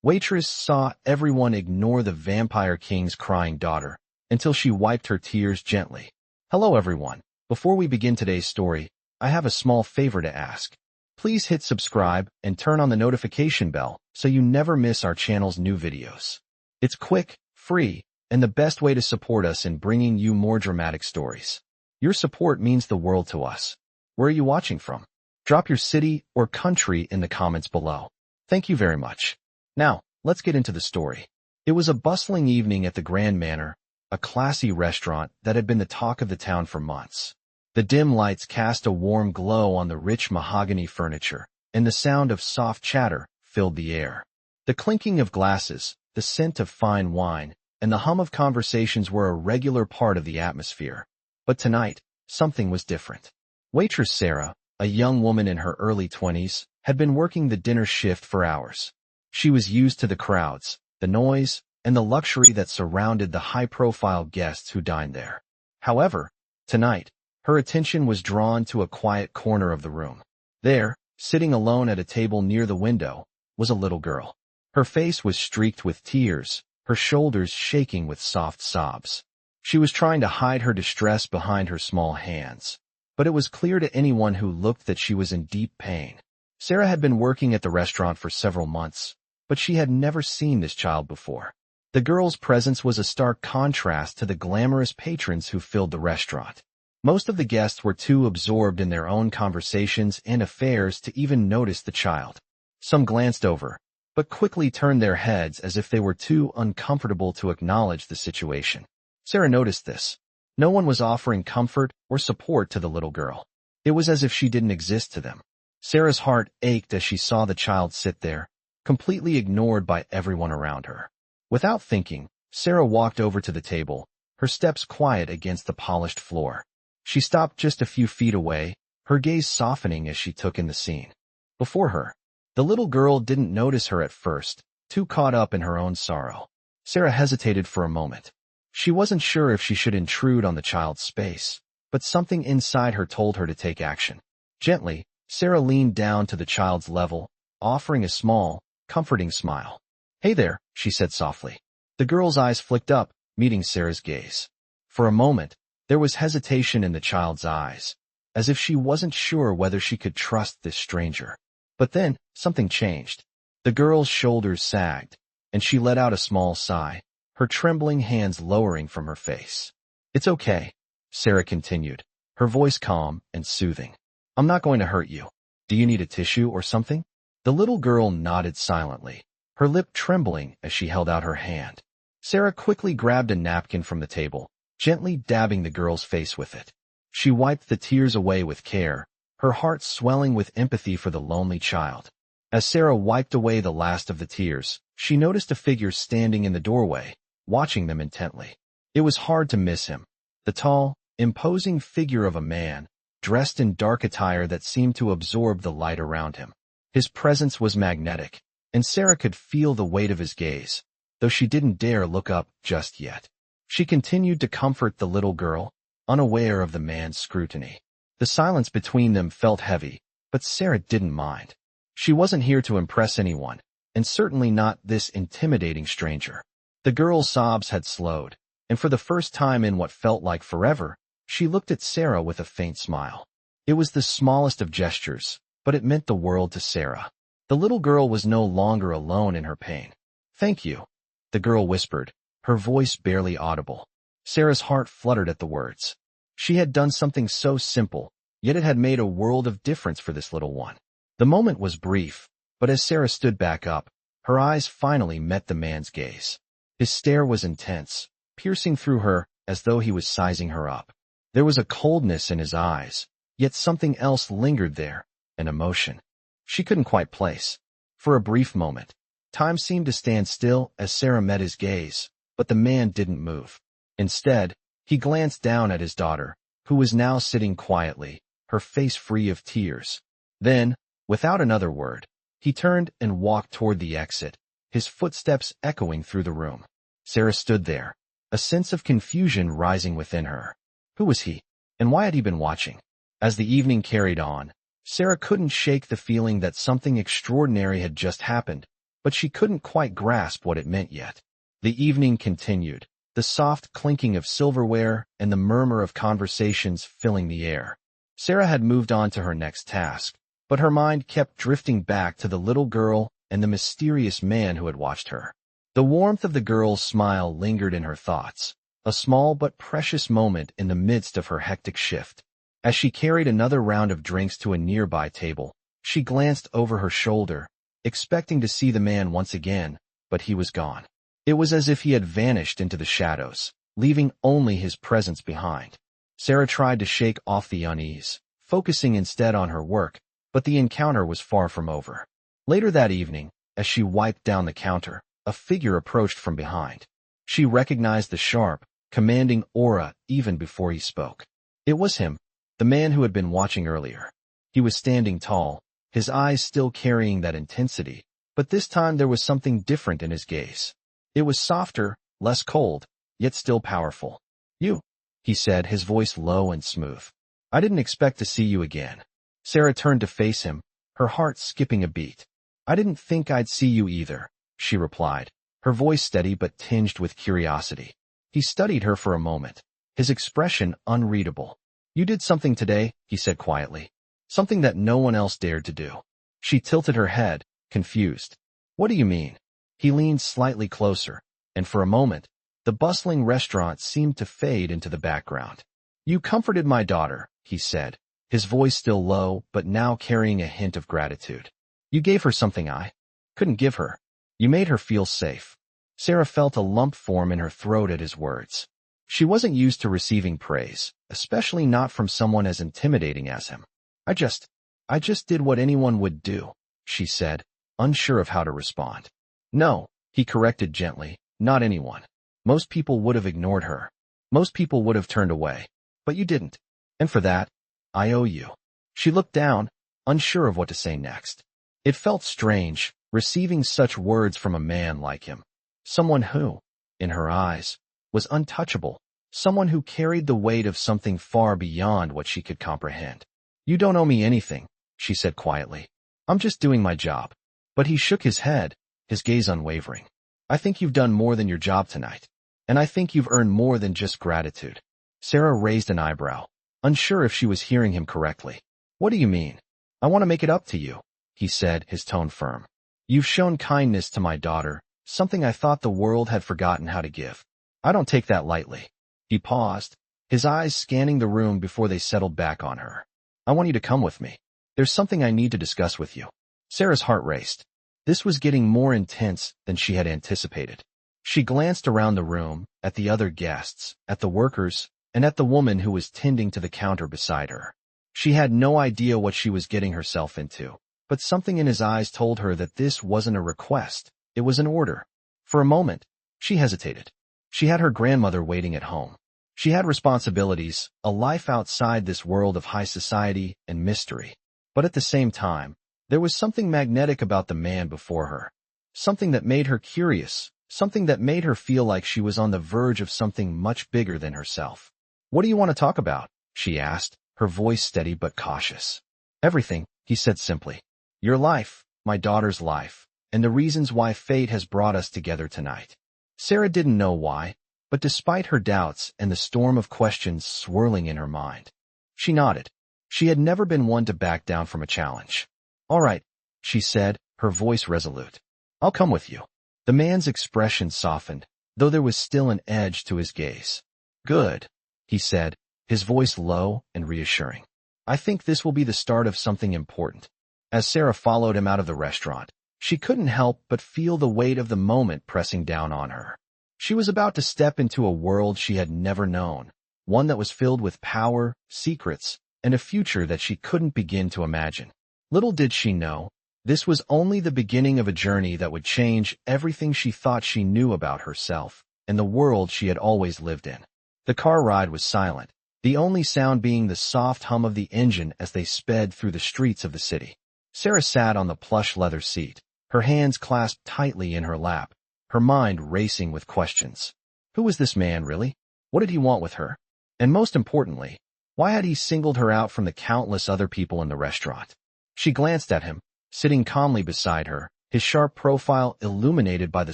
Waitress saw everyone ignore the Vampire King's crying daughter until she wiped her tears gently. Hello everyone. Before we begin today's story, I have a small favor to ask. Please hit subscribe and turn on the notification bell so you never miss our channel's new videos. It's quick, free, and the best way to support us in bringing you more dramatic stories. Your support means the world to us. Where are you watching from? Drop your city or country in the comments below. Thank you very much. Now, let's get into the story. It was a bustling evening at the Grand Manor, a classy restaurant that had been the talk of the town for months. The dim lights cast a warm glow on the rich mahogany furniture, and the sound of soft chatter filled the air. The clinking of glasses, the scent of fine wine, and the hum of conversations were a regular part of the atmosphere. But tonight, something was different. Waitress Sarah, a young woman in her early 20s, had been working the dinner shift for hours. She was used to the crowds, the noise, and the luxury that surrounded the high-profile guests who dined there. However, tonight, her attention was drawn to a quiet corner of the room. There, sitting alone at a table near the window, was a little girl. Her face was streaked with tears, her shoulders shaking with soft sobs. She was trying to hide her distress behind her small hands, but it was clear to anyone who looked that she was in deep pain. Sarah had been working at the restaurant for several months, but she had never seen this child before. The girl's presence was a stark contrast to the glamorous patrons who filled the restaurant. Most of the guests were too absorbed in their own conversations and affairs to even notice the child. Some glanced over, but quickly turned their heads as if they were too uncomfortable to acknowledge the situation. Sarah noticed this. No one was offering comfort or support to the little girl. It was as if she didn't exist to them. Sarah's heart ached as she saw the child sit there, completely ignored by everyone around her. Without thinking, Sarah walked over to the table, her steps quiet against the polished floor. She stopped just a few feet away, her gaze softening as she took in the scene. Before her, the little girl didn't notice her at first, too caught up in her own sorrow. Sarah hesitated for a moment. She wasn't sure if she should intrude on the child's space, but something inside her told her to take action. Gently, Sarah leaned down to the child's level, offering a small, comforting smile. "Hey there," she said softly. The girl's eyes flicked up, meeting Sarah's gaze. For a moment, there was hesitation in the child's eyes, as if she wasn't sure whether she could trust this stranger. But then, something changed. The girl's shoulders sagged, and she let out a small sigh, her trembling hands lowering from her face. "It's okay," Sarah continued, her voice calm and soothing. "I'm not going to hurt you. Do you need a tissue or something?" The little girl nodded silently, her lip trembling as she held out her hand. Sarah quickly grabbed a napkin from the table, gently dabbing the girl's face with it. She wiped the tears away with care, her heart swelling with empathy for the lonely child. As Sarah wiped away the last of the tears, she noticed a figure standing in the doorway, watching them intently. It was hard to miss him. The tall, imposing figure of a man, dressed in dark attire that seemed to absorb the light around him. His presence was magnetic, and Sarah could feel the weight of his gaze, though she didn't dare look up just yet. She continued to comfort the little girl, unaware of the man's scrutiny. The silence between them felt heavy, but Sarah didn't mind. She wasn't here to impress anyone, and certainly not this intimidating stranger. The girl's sobs had slowed, and for the first time in what felt like forever, she looked at Sarah with a faint smile. It was the smallest of gestures, but it meant the world to Sarah. The little girl was no longer alone in her pain. "Thank you," the girl whispered, her voice barely audible. Sarah's heart fluttered at the words. She had done something so simple, yet it had made a world of difference for this little one. The moment was brief, but as Sarah stood back up, her eyes finally met the man's gaze. His stare was intense, piercing through her as though he was sizing her up. There was a coldness in his eyes, yet something else lingered there, an emotion she couldn't quite place. For a brief moment, time seemed to stand still as Sarah met his gaze, but the man didn't move. Instead, he glanced down at his daughter, who was now sitting quietly, her face free of tears. Then, without another word, he turned and walked toward the exit, his footsteps echoing through the room. Sarah stood there, a sense of confusion rising within her. Who was he, and why had he been watching? As the evening carried on, Sarah couldn't shake the feeling that something extraordinary had just happened, but she couldn't quite grasp what it meant yet. The evening continued, the soft clinking of silverware and the murmur of conversations filling the air. Sarah had moved on to her next task, but her mind kept drifting back to the little girl and the mysterious man who had watched her. The warmth of the girl's smile lingered in her thoughts, a small but precious moment in the midst of her hectic shift. As she carried another round of drinks to a nearby table, she glanced over her shoulder, expecting to see the man once again, but he was gone. It was as if he had vanished into the shadows, leaving only his presence behind. Sarah tried to shake off the unease, focusing instead on her work, but the encounter was far from over. Later that evening, as she wiped down the counter, a figure approached from behind. She recognized the sharp, commanding aura even before he spoke. It was him, the man who had been watching earlier. He was standing tall, his eyes still carrying that intensity, but this time there was something different in his gaze. It was softer, less cold, yet still powerful. "You," he said, his voice low and smooth. "I didn't expect to see you again." Sarah turned to face him, her heart skipping a beat. "I didn't think I'd see you either," she replied, her voice steady but tinged with curiosity. He studied her for a moment, his expression unreadable. "You did something today," he said quietly. "Something that no one else dared to do." She tilted her head, confused. "What do you mean?" He leaned slightly closer, and for a moment, the bustling restaurant seemed to fade into the background. "You comforted my daughter," he said, his voice still low but now carrying a hint of gratitude. "You gave her something I couldn't give her. You made her feel safe." Sarah felt a lump form in her throat at his words. She wasn't used to receiving praise, especially not from someone as intimidating as him. I just did what anyone would do," she said, unsure of how to respond. "No," he corrected gently, "not anyone. Most people would have ignored her. Most people would have turned away. But you didn't. And for that, I owe you." She looked down, unsure of what to say next. It felt strange, receiving such words from a man like him. Someone who, in her eyes, was untouchable. Someone who carried the weight of something far beyond what she could comprehend. "You don't owe me anything," she said quietly. "I'm just doing my job." But he shook his head, his gaze unwavering. "I think you've done more than your job tonight. And I think you've earned more than just gratitude." Sarah raised an eyebrow, unsure if she was hearing him correctly. "What do you mean?" "I want to make it up to you," he said, his tone firm. "You've shown kindness to my daughter, something I thought the world had forgotten how to give. I don't take that lightly." He paused, his eyes scanning the room before they settled back on her. "I want you to come with me. There's something I need to discuss with you." Sarah's heart raced. This was getting more intense than she had anticipated. She glanced around the room, at the other guests, at the workers, and at the woman who was tending to the counter beside her. She had no idea what she was getting herself into, but something in his eyes told her that this wasn't a request, it was an order. For a moment, she hesitated. She had her grandmother waiting at home. She had responsibilities, a life outside this world of high society and mystery. But at the same time, there was something magnetic about the man before her. Something that made her curious, something that made her feel like she was on the verge of something much bigger than herself. "What do you want to talk about?" she asked, her voice steady but cautious. "Everything," he said simply. "Your life, my daughter's life, and the reasons why fate has brought us together tonight." Sarah didn't know why, but despite her doubts and the storm of questions swirling in her mind, she nodded. She had never been one to back down from a challenge. "All right," she said, her voice resolute. "I'll come with you." The man's expression softened, though there was still an edge to his gaze. "Good," he said, his voice low and reassuring. "I think this will be the start of something important." As Sarah followed him out of the restaurant, she couldn't help but feel the weight of the moment pressing down on her. She was about to step into a world she had never known, one that was filled with power, secrets, and a future that she couldn't begin to imagine. Little did she know, this was only the beginning of a journey that would change everything she thought she knew about herself and the world she had always lived in. The car ride was silent, the only sound being the soft hum of the engine as they sped through the streets of the city. Sarah sat on the plush leather seat, her hands clasped tightly in her lap, her mind racing with questions. Who was this man, really? What did he want with her? And most importantly, why had he singled her out from the countless other people in the restaurant? She glanced at him, sitting calmly beside her, his sharp profile illuminated by the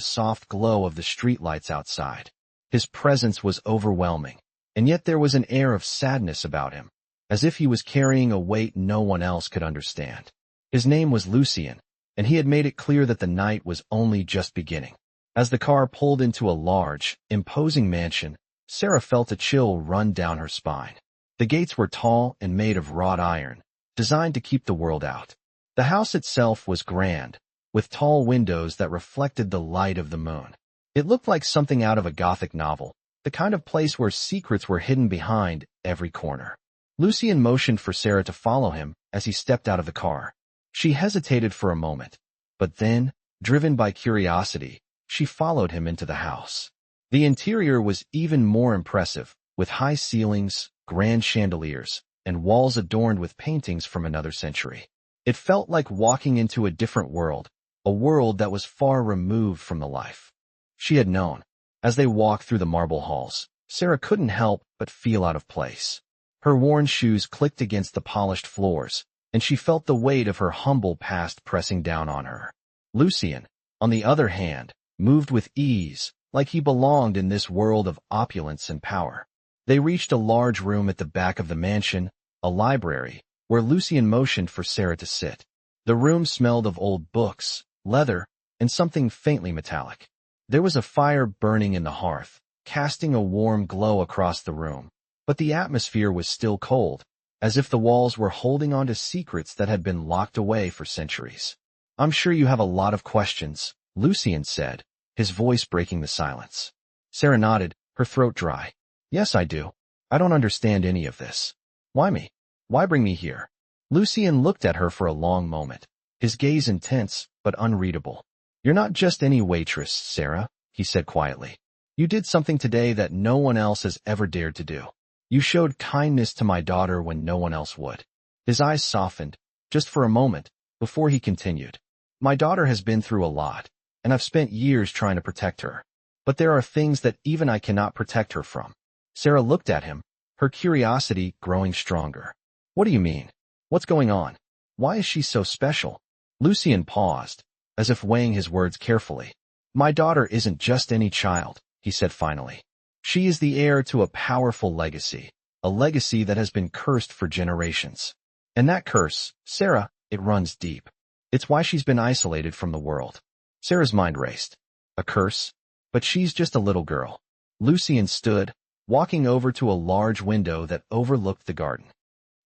soft glow of the streetlights outside. His presence was overwhelming, and yet there was an air of sadness about him, as if he was carrying a weight no one else could understand. His name was Lucien, and he had made it clear that the night was only just beginning. As the car pulled into a large, imposing mansion, Sarah felt a chill run down her spine. The gates were tall and made of wrought iron, designed to keep the world out. The house itself was grand, with tall windows that reflected the light of the moon. It looked like something out of a Gothic novel, the kind of place where secrets were hidden behind every corner. Lucien motioned for Sarah to follow him as he stepped out of the car. She hesitated for a moment, but then, driven by curiosity, she followed him into the house. The interior was even more impressive, with high ceilings, grand chandeliers, and walls adorned with paintings from another century. It felt like walking into a different world, a world that was far removed from the life she had known. As they walked through the marble halls, Sarah couldn't help but feel out of place. Her worn shoes clicked against the polished floors, and she felt the weight of her humble past pressing down on her. Lucien, on the other hand, moved with ease, like he belonged in this world of opulence and power. They reached a large room at the back of the mansion, a library, where Lucien motioned for Sarah to sit. The room smelled of old books, leather, and something faintly metallic. There was a fire burning in the hearth, casting a warm glow across the room, but the atmosphere was still cold, as if the walls were holding on to secrets that had been locked away for centuries. "I'm sure you have a lot of questions," Lucien said, his voice breaking the silence. Sarah nodded, her throat dry. "Yes, I do. I don't understand any of this. Why me? Why bring me here?" Lucien looked at her for a long moment, his gaze intense but unreadable. "You're not just any waitress, Sarah," he said quietly. "You did something today that no one else has ever dared to do. You showed kindness to my daughter when no one else would." His eyes softened, just for a moment, before he continued. "My daughter has been through a lot, and I've spent years trying to protect her. But there are things that even I cannot protect her from." Sarah looked at him, her curiosity growing stronger. "What do you mean? What's going on? Why is she so special?" Lucien paused, as if weighing his words carefully. "My daughter isn't just any child," he said finally. "She is the heir to a powerful legacy, a legacy that has been cursed for generations. And that curse, Sarah, it runs deep. It's why she's been isolated from the world." Sarah's mind raced. A curse? But she's just a little girl. Lucien stood, walking over to a large window that overlooked the garden.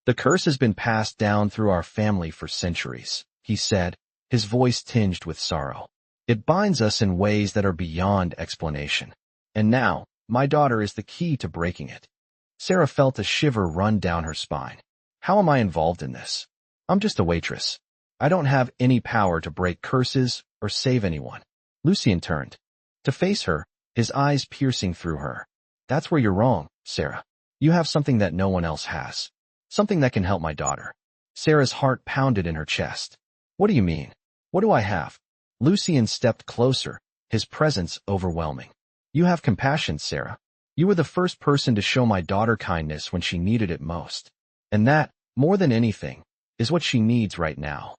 "The curse has been passed down through our family for centuries," he said, his voice tinged with sorrow. "It binds us in ways that are beyond explanation. And now, my daughter is the key to breaking it." Sarah felt a shiver run down her spine. "How am I involved in this? I'm just a waitress. I don't have any power to break curses or save anyone." Lucien turned to face her, his eyes piercing through her. "That's where you're wrong, Sarah. You have something that no one else has. Something that can help my daughter." Sarah's heart pounded in her chest. "What do you mean? What do I have?" Lucien stepped closer, his presence overwhelming. "You have compassion, Sarah. You were the first person to show my daughter kindness when she needed it most. And that, more than anything, is what she needs right now."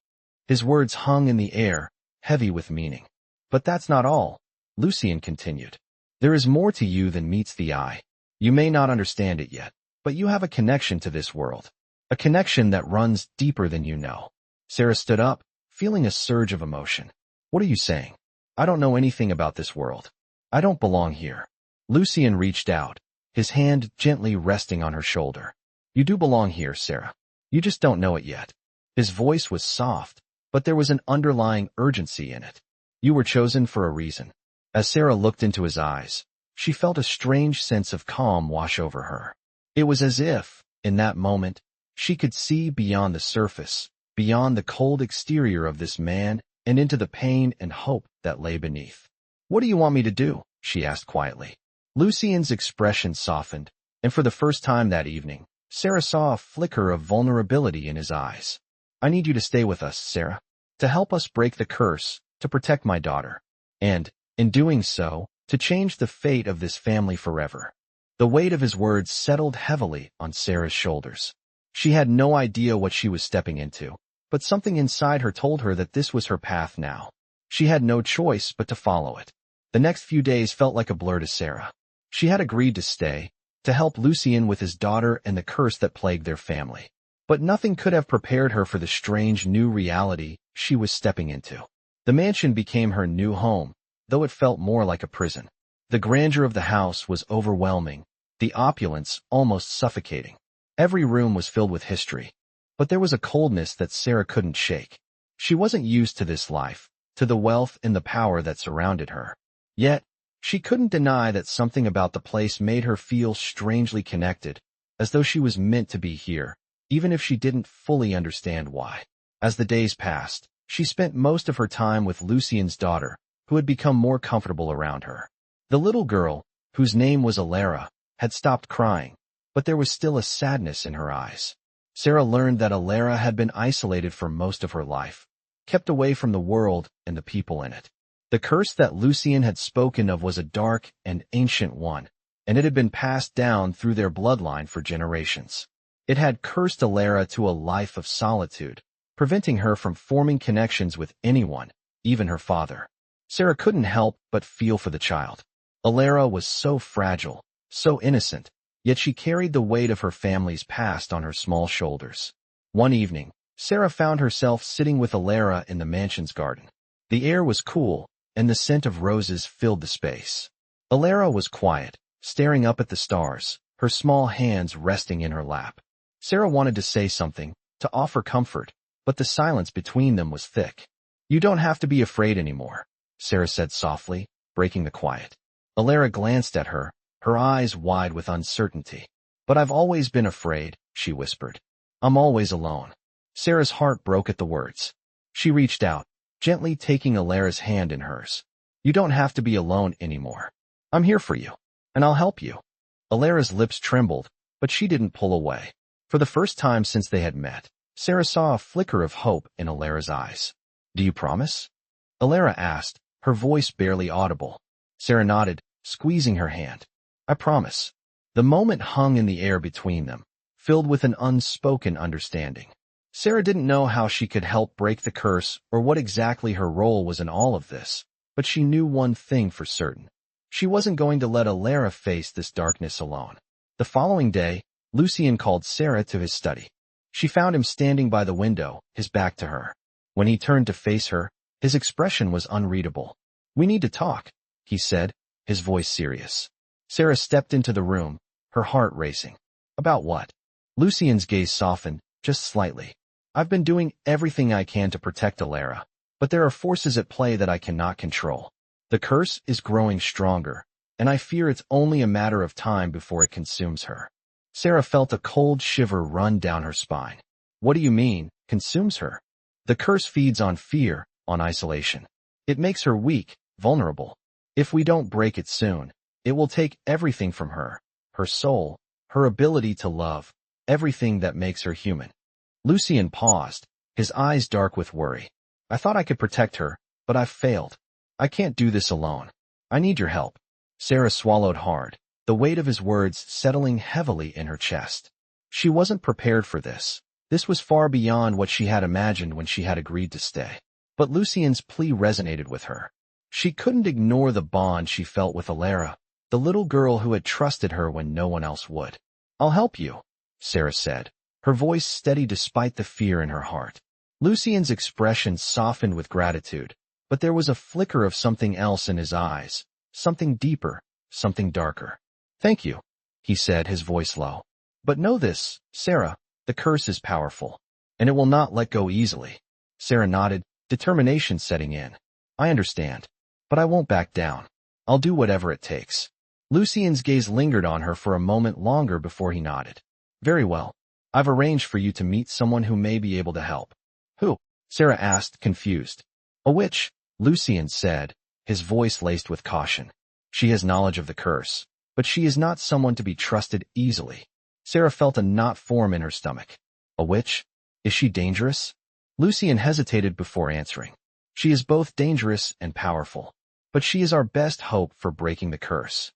His words hung in the air, heavy with meaning. "But that's not all," Lucien continued. "There is more to you than meets the eye. You may not understand it yet, but you have a connection to this world. A connection that runs deeper than you know." Sarah stood up, feeling a surge of emotion. "What are you saying? I don't know anything about this world. I don't belong here." Lucien reached out, his hand gently resting on her shoulder. "You do belong here, Sarah. You just don't know it yet." His voice was soft, but there was an underlying urgency in it. "You were chosen for a reason." As Sarah looked into his eyes, she felt a strange sense of calm wash over her. It was as if, in that moment, she could see beyond the surface, beyond the cold exterior of this man, and into the pain and hope that lay beneath. "What do you want me to do?" she asked quietly. Lucien's expression softened, and for the first time that evening, Sarah saw a flicker of vulnerability in his eyes. "I need you to stay with us, Sarah, to help us break the curse, to protect my daughter, and, in doing so, to change the fate of this family forever." The weight of his words settled heavily on Sarah's shoulders. She had no idea what she was stepping into, but something inside her told her that this was her path now. She had no choice but to follow it. The next few days felt like a blur to Sarah. She had agreed to stay, to help Lucien with his daughter and the curse that plagued their family. But nothing could have prepared her for the strange new reality she was stepping into. The mansion became her new home, though it felt more like a prison. The grandeur of the house was overwhelming, the opulence almost suffocating. Every room was filled with history. But there was a coldness that Sarah couldn't shake. She wasn't used to this life, to the wealth and the power that surrounded her. Yet, she couldn't deny that something about the place made her feel strangely connected, as though she was meant to be here, even if she didn't fully understand why. As the days passed, she spent most of her time with Lucien's daughter, who had become more comfortable around her. The little girl, whose name was Elara, had stopped crying, but there was still a sadness in her eyes. Sarah learned that Elara had been isolated for most of her life, kept away from the world and the people in it. The curse that Lucien had spoken of was a dark and ancient one, and it had been passed down through their bloodline for generations. It had cursed Elara to a life of solitude, preventing her from forming connections with anyone, even her father. Sarah couldn't help but feel for the child. Elara was so fragile, so innocent, yet she carried the weight of her family's past on her small shoulders. One evening, Sarah found herself sitting with Elara in the mansion's garden. The air was cool, and the scent of roses filled the space. Elara was quiet, staring up at the stars, her small hands resting in her lap. Sarah wanted to say something, to offer comfort, but the silence between them was thick. "You don't have to be afraid anymore," Sarah said softly, breaking the quiet. Elara glanced at her, her eyes wide with uncertainty. "But I've always been afraid," she whispered. "I'm always alone." Sarah's heart broke at the words. She reached out, gently taking Elara's hand in hers. "You don't have to be alone anymore. I'm here for you, and I'll help you." Elara's lips trembled, but she didn't pull away. For the first time since they had met, Sarah saw a flicker of hope in Elara's eyes. "Do you promise?" Elara asked, her voice barely audible. Sarah nodded, squeezing her hand. "I promise." The moment hung in the air between them, filled with an unspoken understanding. Sarah didn't know how she could help break the curse or what exactly her role was in all of this, but she knew one thing for certain. She wasn't going to let Elara face this darkness alone. The following day, Lucien called Sarah to his study. She found him standing by the window, his back to her. When he turned to face her, his expression was unreadable. "We need to talk," he said, his voice serious. Sarah stepped into the room, her heart racing. "About what?" Lucien's gaze softened, just slightly. "I've been doing everything I can to protect Elara, but there are forces at play that I cannot control. The curse is growing stronger, and I fear it's only a matter of time before it consumes her." Sarah felt a cold shiver run down her spine. "What do you mean, consumes her?" "The curse feeds on fear, on isolation. It makes her weak, vulnerable. If we don't break it soon, it will take everything from her, her soul, her ability to love, everything that makes her human." Lucien paused, his eyes dark with worry. "I thought I could protect her, but I've failed. I can't do this alone. I need your help." Sarah swallowed hard, the weight of his words settling heavily in her chest. She wasn't prepared for this. This was far beyond what she had imagined when she had agreed to stay. But Lucien's plea resonated with her. She couldn't ignore the bond she felt with Elara, the little girl who had trusted her when no one else would. "I'll help you," Sarah said, her voice steady despite the fear in her heart. Lucien's expression softened with gratitude, but there was a flicker of something else in his eyes, something deeper, something darker. "Thank you," he said, his voice low. "But know this, Sarah, the curse is powerful, and it will not let go easily." Sarah nodded, determination setting in. "I understand, but I won't back down. I'll do whatever it takes." Lucien's gaze lingered on her for a moment longer before he nodded. "Very well. I've arranged for you to meet someone who may be able to help." "Who?" Sarah asked, confused. "A witch," Lucien said, his voice laced with caution. "She has knowledge of the curse, but she is not someone to be trusted easily." Sarah felt a knot form in her stomach. "A witch? Is she dangerous?" Lucien hesitated before answering. "She is both dangerous and powerful, but she is our best hope for breaking the curse."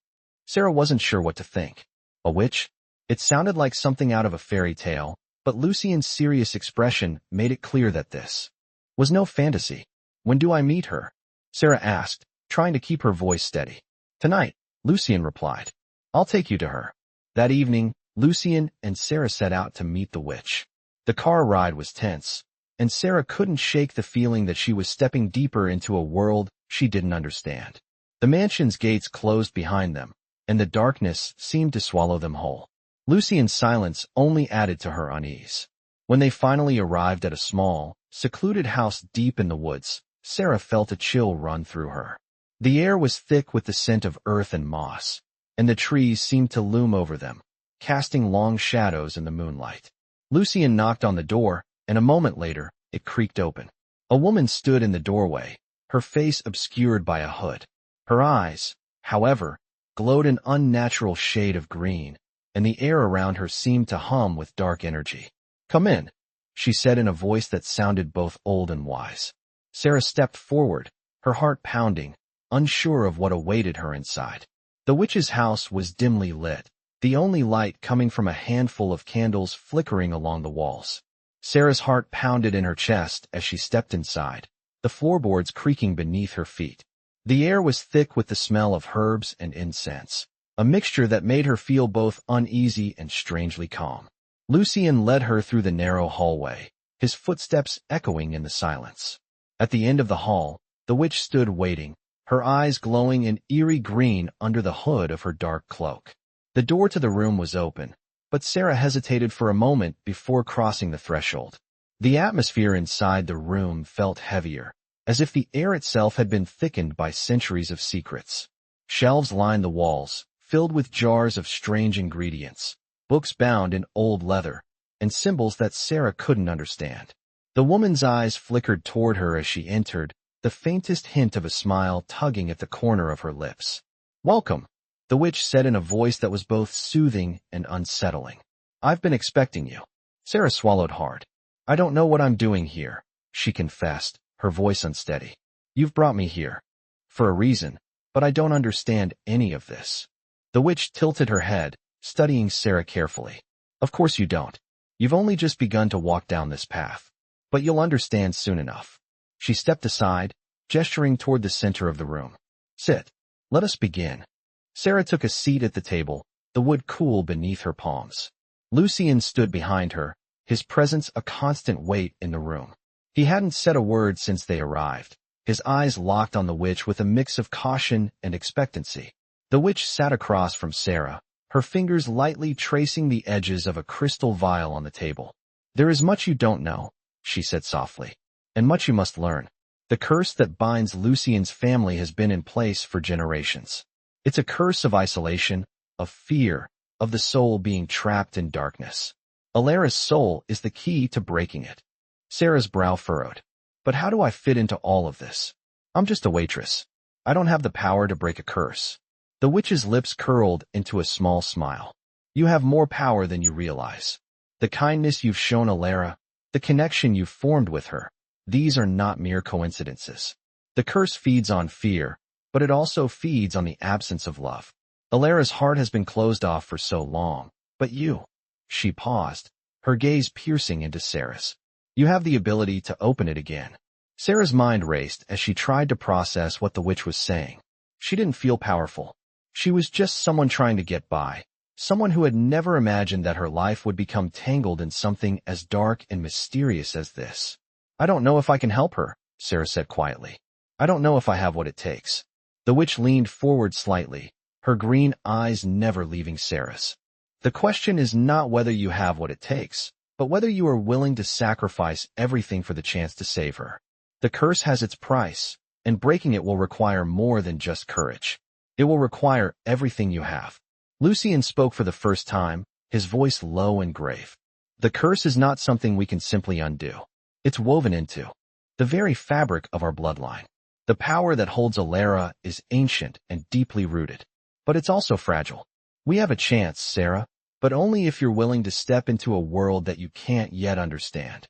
Sarah wasn't sure what to think. A witch? It sounded like something out of a fairy tale, but Lucien's serious expression made it clear that this was no fantasy. "When do I meet her?" Sarah asked, trying to keep her voice steady. Tonight, Lucien replied. I'll take you to her. That evening, Lucien and Sarah set out to meet the witch. The car ride was tense, and Sarah couldn't shake the feeling that she was stepping deeper into a world she didn't understand. The mansion's gates closed behind them, and the darkness seemed to swallow them whole. Lucien's silence only added to her unease. When they finally arrived at a small, secluded house deep in the woods, Sarah felt a chill run through her. The air was thick with the scent of earth and moss, and the trees seemed to loom over them, casting long shadows in the moonlight. Lucien knocked on the door, and a moment later, it creaked open. A woman stood in the doorway, her face obscured by a hood. Her eyes, however, glowed an unnatural shade of green, and the air around her seemed to hum with dark energy. Come in, she said in a voice that sounded both old and wise. Sarah stepped forward, her heart pounding, unsure of what awaited her inside. The witch's house was dimly lit, the only light coming from a handful of candles flickering along the walls. Sarah's heart pounded in her chest as she stepped inside, the floorboards creaking beneath her feet. The air was thick with the smell of herbs and incense, a mixture that made her feel both uneasy and strangely calm. Lucien led her through the narrow hallway, his footsteps echoing in the silence. At the end of the hall, the witch stood waiting, her eyes glowing an eerie green under the hood of her dark cloak. The door to the room was open, but Sarah hesitated for a moment before crossing the threshold. The atmosphere inside the room felt heavier, as if the air itself had been thickened by centuries of secrets. Shelves lined the walls, filled with jars of strange ingredients, books bound in old leather, and symbols that Sarah couldn't understand. The woman's eyes flickered toward her as she entered, the faintest hint of a smile tugging at the corner of her lips. Welcome, the witch said in a voice that was both soothing and unsettling. I've been expecting you. Sarah swallowed hard. I don't know what I'm doing here, she confessed, her voice unsteady. You've brought me here. For a reason, but I don't understand any of this. The witch tilted her head, studying Sarah carefully. Of course you don't. You've only just begun to walk down this path. But you'll understand soon enough. She stepped aside, gesturing toward the center of the room. Sit. Let us begin. Sarah took a seat at the table, the wood cool beneath her palms. Lucien stood behind her, his presence a constant weight in the room. He hadn't said a word since they arrived, his eyes locked on the witch with a mix of caution and expectancy. The witch sat across from Sarah, her fingers lightly tracing the edges of a crystal vial on the table. There is much you don't know, she said softly, and much you must learn. The curse that binds Lucien's family has been in place for generations. It's a curse of isolation, of fear, of the soul being trapped in darkness. Elara's soul is the key to breaking it. Sarah's brow furrowed. But how do I fit into all of this? I'm just a waitress. I don't have the power to break a curse. The witch's lips curled into a small smile. You have more power than you realize. The kindness you've shown Elara, the connection you've formed with her, these are not mere coincidences. The curse feeds on fear, but it also feeds on the absence of love. Elara's heart has been closed off for so long, but you, she paused, her gaze piercing into Sarah's. You have the ability to open it again. Sarah's mind raced as she tried to process what the witch was saying. She didn't feel powerful. She was just someone trying to get by, someone who had never imagined that her life would become tangled in something as dark and mysterious as this. I don't know if I can help her, Sarah said quietly. I don't know if I have what it takes. The witch leaned forward slightly, her green eyes never leaving Sarah's. The question is not whether you have what it takes, but whether you are willing to sacrifice everything for the chance to save her. The curse has its price, and breaking it will require more than just courage. It will require everything you have. Lucien spoke for the first time, his voice low and grave. The curse is not something we can simply undo. It's woven into the very fabric of our bloodline. The power that holds Elara is ancient and deeply rooted, but it's also fragile. We have a chance, Sarah, but only if you're willing to step into a world that you can't yet understand.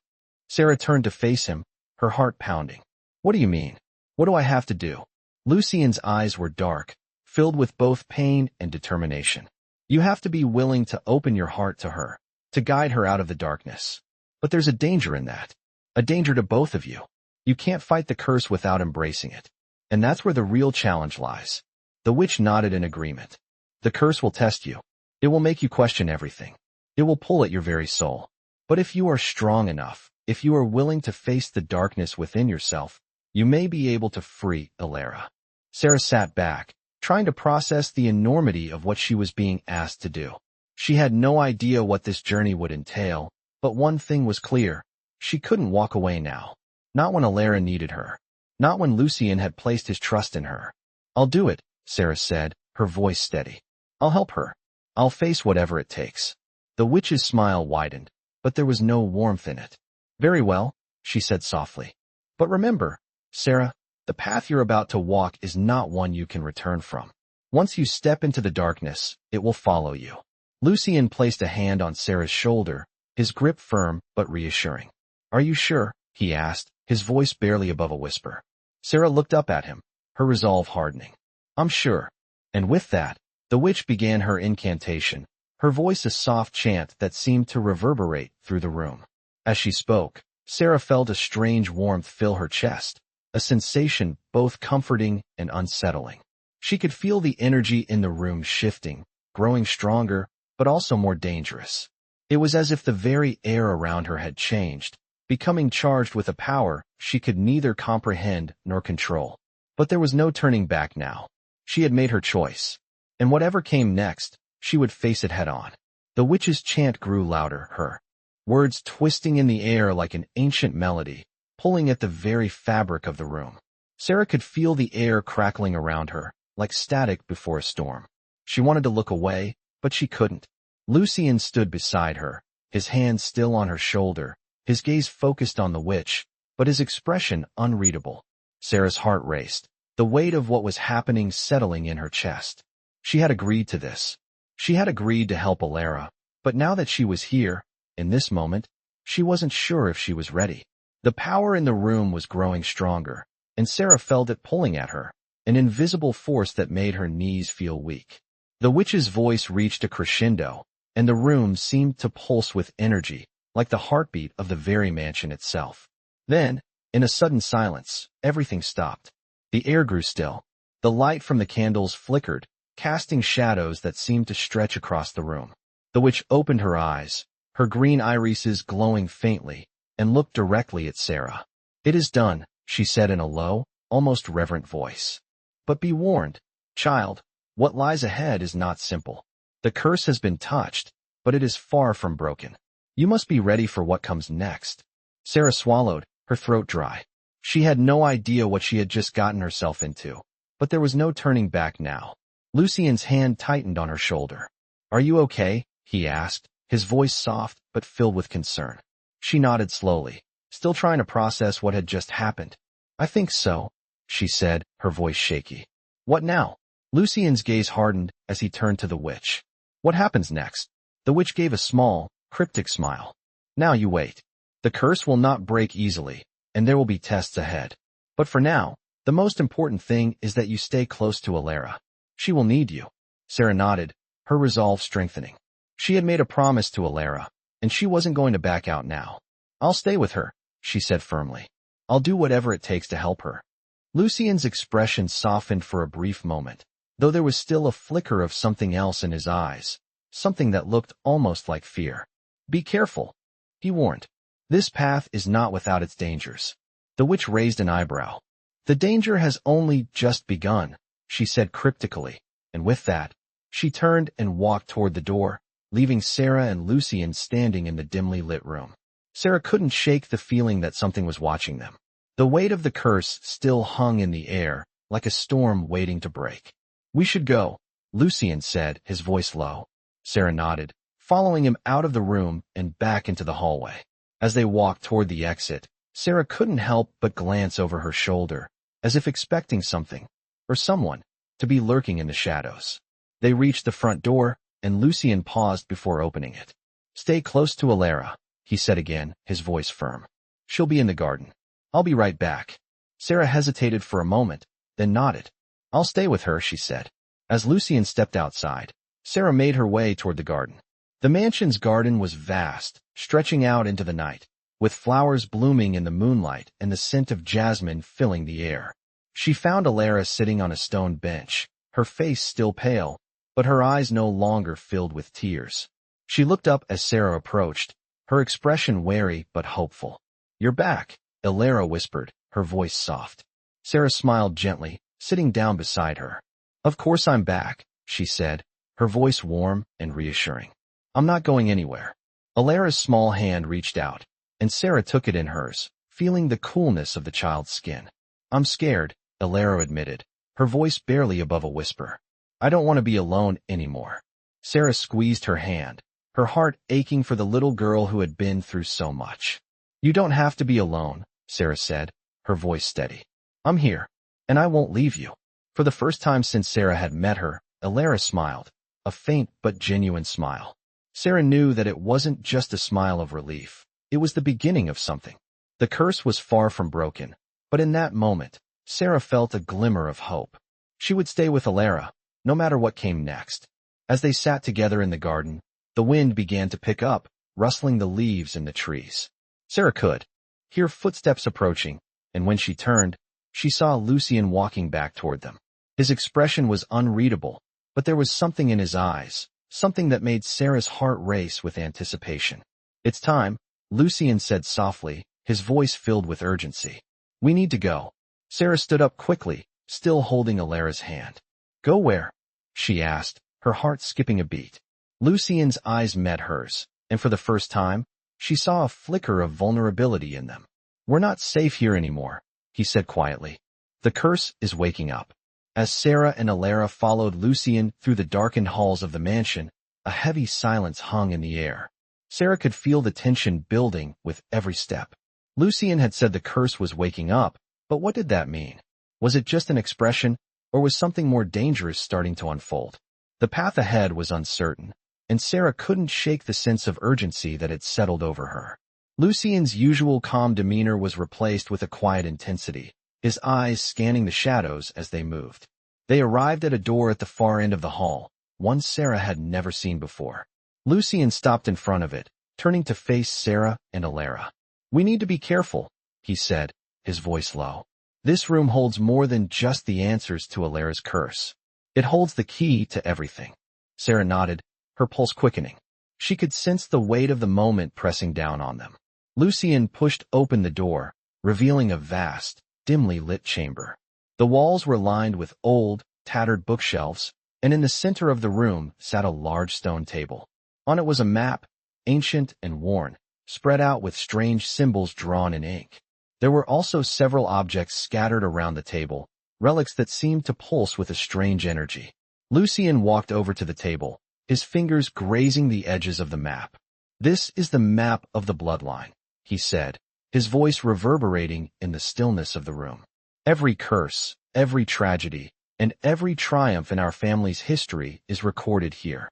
Sarah turned to face him, her heart pounding. What do you mean? What do I have to do? Lucien's eyes were dark, filled with both pain and determination. You have to be willing to open your heart to her, to guide her out of the darkness. But there's a danger in that. A danger to both of you. You can't fight the curse without embracing it. And that's where the real challenge lies. The witch nodded in agreement. The curse will test you. It will make you question everything. It will pull at your very soul. But if you are strong enough, if you are willing to face the darkness within yourself, you may be able to free Elara. Sarah sat back, trying to process the enormity of what she was being asked to do. She had no idea what this journey would entail, but one thing was clear. She couldn't walk away now. Not when Elara needed her. Not when Lucien had placed his trust in her. I'll do it, Sarah said, her voice steady. I'll help her. I'll face whatever it takes. The witch's smile widened, but there was no warmth in it. Very well, she said softly. But remember, Sarah, the path you're about to walk is not one you can return from. Once you step into the darkness, it will follow you. Lucien placed a hand on Sarah's shoulder, his grip firm but reassuring. Are you sure? He asked, his voice barely above a whisper. Sarah looked up at him, her resolve hardening. I'm sure. And with that, the witch began her incantation, her voice a soft chant that seemed to reverberate through the room. As she spoke, Sarah felt a strange warmth fill her chest, a sensation both comforting and unsettling. She could feel the energy in the room shifting, growing stronger, but also more dangerous. It was as if the very air around her had changed, becoming charged with a power she could neither comprehend nor control. But there was no turning back now. She had made her choice. And whatever came next, she would face it head-on. The witch's chant grew louder, her words twisting in the air like an ancient melody, pulling at the very fabric of the room. Sarah could feel the air crackling around her, like static before a storm. She wanted to look away, but she couldn't. Lucien stood beside her, his hand still on her shoulder, his gaze focused on the witch, but his expression unreadable. Sarah's heart raced, the weight of what was happening settling in her chest. She had agreed to this. She had agreed to help Elara, but now that she was here, in this moment, she wasn't sure if she was ready. The power in the room was growing stronger, and Sarah felt it pulling at her, an invisible force that made her knees feel weak. The witch's voice reached a crescendo, and the room seemed to pulse with energy, like the heartbeat of the very mansion itself. Then, in a sudden silence, everything stopped. The air grew still. The light from the candles flickered, casting shadows that seemed to stretch across the room. The witch opened her eyes, her green irises glowing faintly, and looked directly at Sarah. It is done, she said in a low, almost reverent voice. But be warned, child, what lies ahead is not simple. The curse has been touched, but it is far from broken. You must be ready for what comes next. Sarah swallowed, her throat dry. She had no idea what she had just gotten herself into, but there was no turning back now. Lucien's hand tightened on her shoulder. Are you okay? He asked, his voice soft but filled with concern. She nodded slowly, still trying to process what had just happened. I think so, she said, her voice shaky. What now? Lucien's gaze hardened as he turned to the witch. What happens next? The witch gave a small, cryptic smile. Now you wait. The curse will not break easily, and there will be tests ahead. But for now, the most important thing is that you stay close to Elara. She will need you. Sarah nodded, her resolve strengthening. She had made a promise to Elara, and she wasn't going to back out now. I'll stay with her, she said firmly. I'll do whatever it takes to help her. Lucien's expression softened for a brief moment, though there was still a flicker of something else in his eyes, something that looked almost like fear. Be careful, he warned. This path is not without its dangers. The witch raised an eyebrow. The danger has only just begun, she said cryptically, and with that, she turned and walked toward the door, leaving Sarah and Lucien standing in the dimly lit room. Sarah couldn't shake the feeling that something was watching them. The weight of the curse still hung in the air, like a storm waiting to break. We should go, Lucien said, his voice low. Sarah nodded, following him out of the room and back into the hallway. As they walked toward the exit, Sarah couldn't help but glance over her shoulder, as if expecting something, or someone, to be lurking in the shadows. They reached the front door, and Lucien paused before opening it. Stay close to Elara, he said again, his voice firm. She'll be in the garden. I'll be right back. Sarah hesitated for a moment, then nodded. I'll stay with her, she said. As Lucien stepped outside, Sarah made her way toward the garden. The mansion's garden was vast, stretching out into the night, with flowers blooming in the moonlight and the scent of jasmine filling the air. She found Elara sitting on a stone bench, her face still pale, but her eyes no longer filled with tears. She looked up as Sarah approached, her expression wary but hopeful. "You're back," Elara whispered, her voice soft. Sarah smiled gently, sitting down beside her. "Of course I'm back," she said, her voice warm and reassuring. "I'm not going anywhere." Elara's small hand reached out, and Sarah took it in hers, feeling the coolness of the child's skin. "I'm scared," Elara admitted, her voice barely above a whisper. "I don't want to be alone anymore." Sarah squeezed her hand, her heart aching for the little girl who had been through so much. "You don't have to be alone," Sarah said, her voice steady. "I'm here, and I won't leave you." For the first time since Sarah had met her, Elara smiled, a faint but genuine smile. Sarah knew that it wasn't just a smile of relief. It was the beginning of something. The curse was far from broken, but in that moment, Sarah felt a glimmer of hope. She would stay with Elara, no matter what came next. As they sat together in the garden, the wind began to pick up, rustling the leaves in the trees. Sarah could hear footsteps approaching, and when she turned, she saw Lucien walking back toward them. His expression was unreadable, but there was something in his eyes, something that made Sarah's heart race with anticipation. "It's time," Lucien said softly, his voice filled with urgency. "We need to go." Sarah stood up quickly, still holding Elara's hand. "Go where?" she asked, her heart skipping a beat. Lucien's eyes met hers, and for the first time, she saw a flicker of vulnerability in them. "We're not safe here anymore," he said quietly. "The curse is waking up." As Sarah and Elara followed Lucien through the darkened halls of the mansion, a heavy silence hung in the air. Sarah could feel the tension building with every step. Lucien had said the curse was waking up, but what did that mean? Was it just an expression, or was something more dangerous starting to unfold? The path ahead was uncertain, and Sarah couldn't shake the sense of urgency that had settled over her. Lucien's usual calm demeanor was replaced with a quiet intensity, his eyes scanning the shadows as they moved. They arrived at a door at the far end of the hall, one Sarah had never seen before. Lucien stopped in front of it, turning to face Sarah and Elara. "We need to be careful," he said, his voice low. "This room holds more than just the answers to Elara's curse. It holds the key to everything." Sarah nodded, her pulse quickening. She could sense the weight of the moment pressing down on them. Lucien pushed open the door, revealing a vast, dimly lit chamber. The walls were lined with old, tattered bookshelves, and in the center of the room sat a large stone table. On it was a map, ancient and worn, spread out with strange symbols drawn in ink. There were also several objects scattered around the table, relics that seemed to pulse with a strange energy. Lucien walked over to the table, his fingers grazing the edges of the map. "This is the map of the bloodline," he said, his voice reverberating in the stillness of the room. "Every curse, every tragedy, and every triumph in our family's history is recorded here."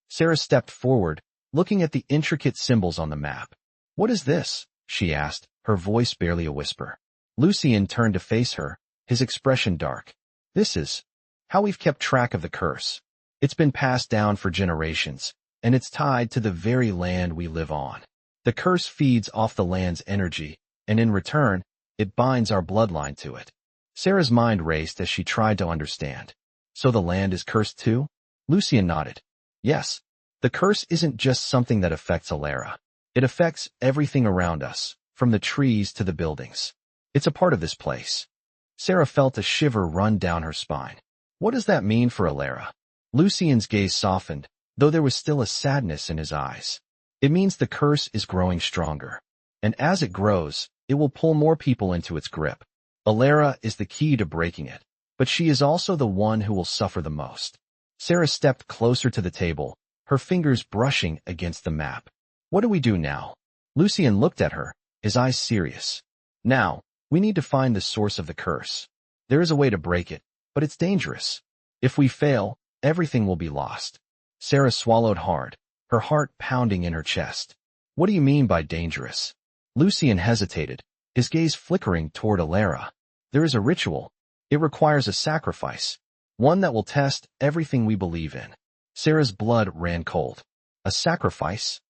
Sarah stepped forward, looking at the intricate symbols on the map. "What is this?" she asked, her voice barely a whisper. Lucien turned to face her, his expression dark. "This is how we've kept track of the curse. It's been passed down for generations, and it's tied to the very land we live on. The curse feeds off the land's energy, and in return, it binds our bloodline to it." Sarah's mind raced as she tried to understand. "So the land is cursed too?" Lucien nodded. "Yes. The curse isn't just something that affects Elara. It affects everything around us, from the trees to the buildings. It's a part of this place." Sarah felt a shiver run down her spine. "What does that mean for Elara?" Lucien's gaze softened, though there was still a sadness in his eyes. "It means the curse is growing stronger. And as it grows, it will pull more people into its grip. Elara is the key to breaking it, but she is also the one who will suffer the most." Sarah stepped closer to the table, her fingers brushing against the map. "What do we do now?" Lucien looked at her, his eyes serious. "Now, we need to find the source of the curse. There is a way to break it, but it's dangerous. If we fail, everything will be lost." Sarah swallowed hard, her heart pounding in her chest. "What do you mean by dangerous?" Lucien hesitated, his gaze flickering toward Elara. "There is a ritual. It requires a sacrifice, one that will test everything we believe in." Sarah's blood ran cold. "A sacrifice?"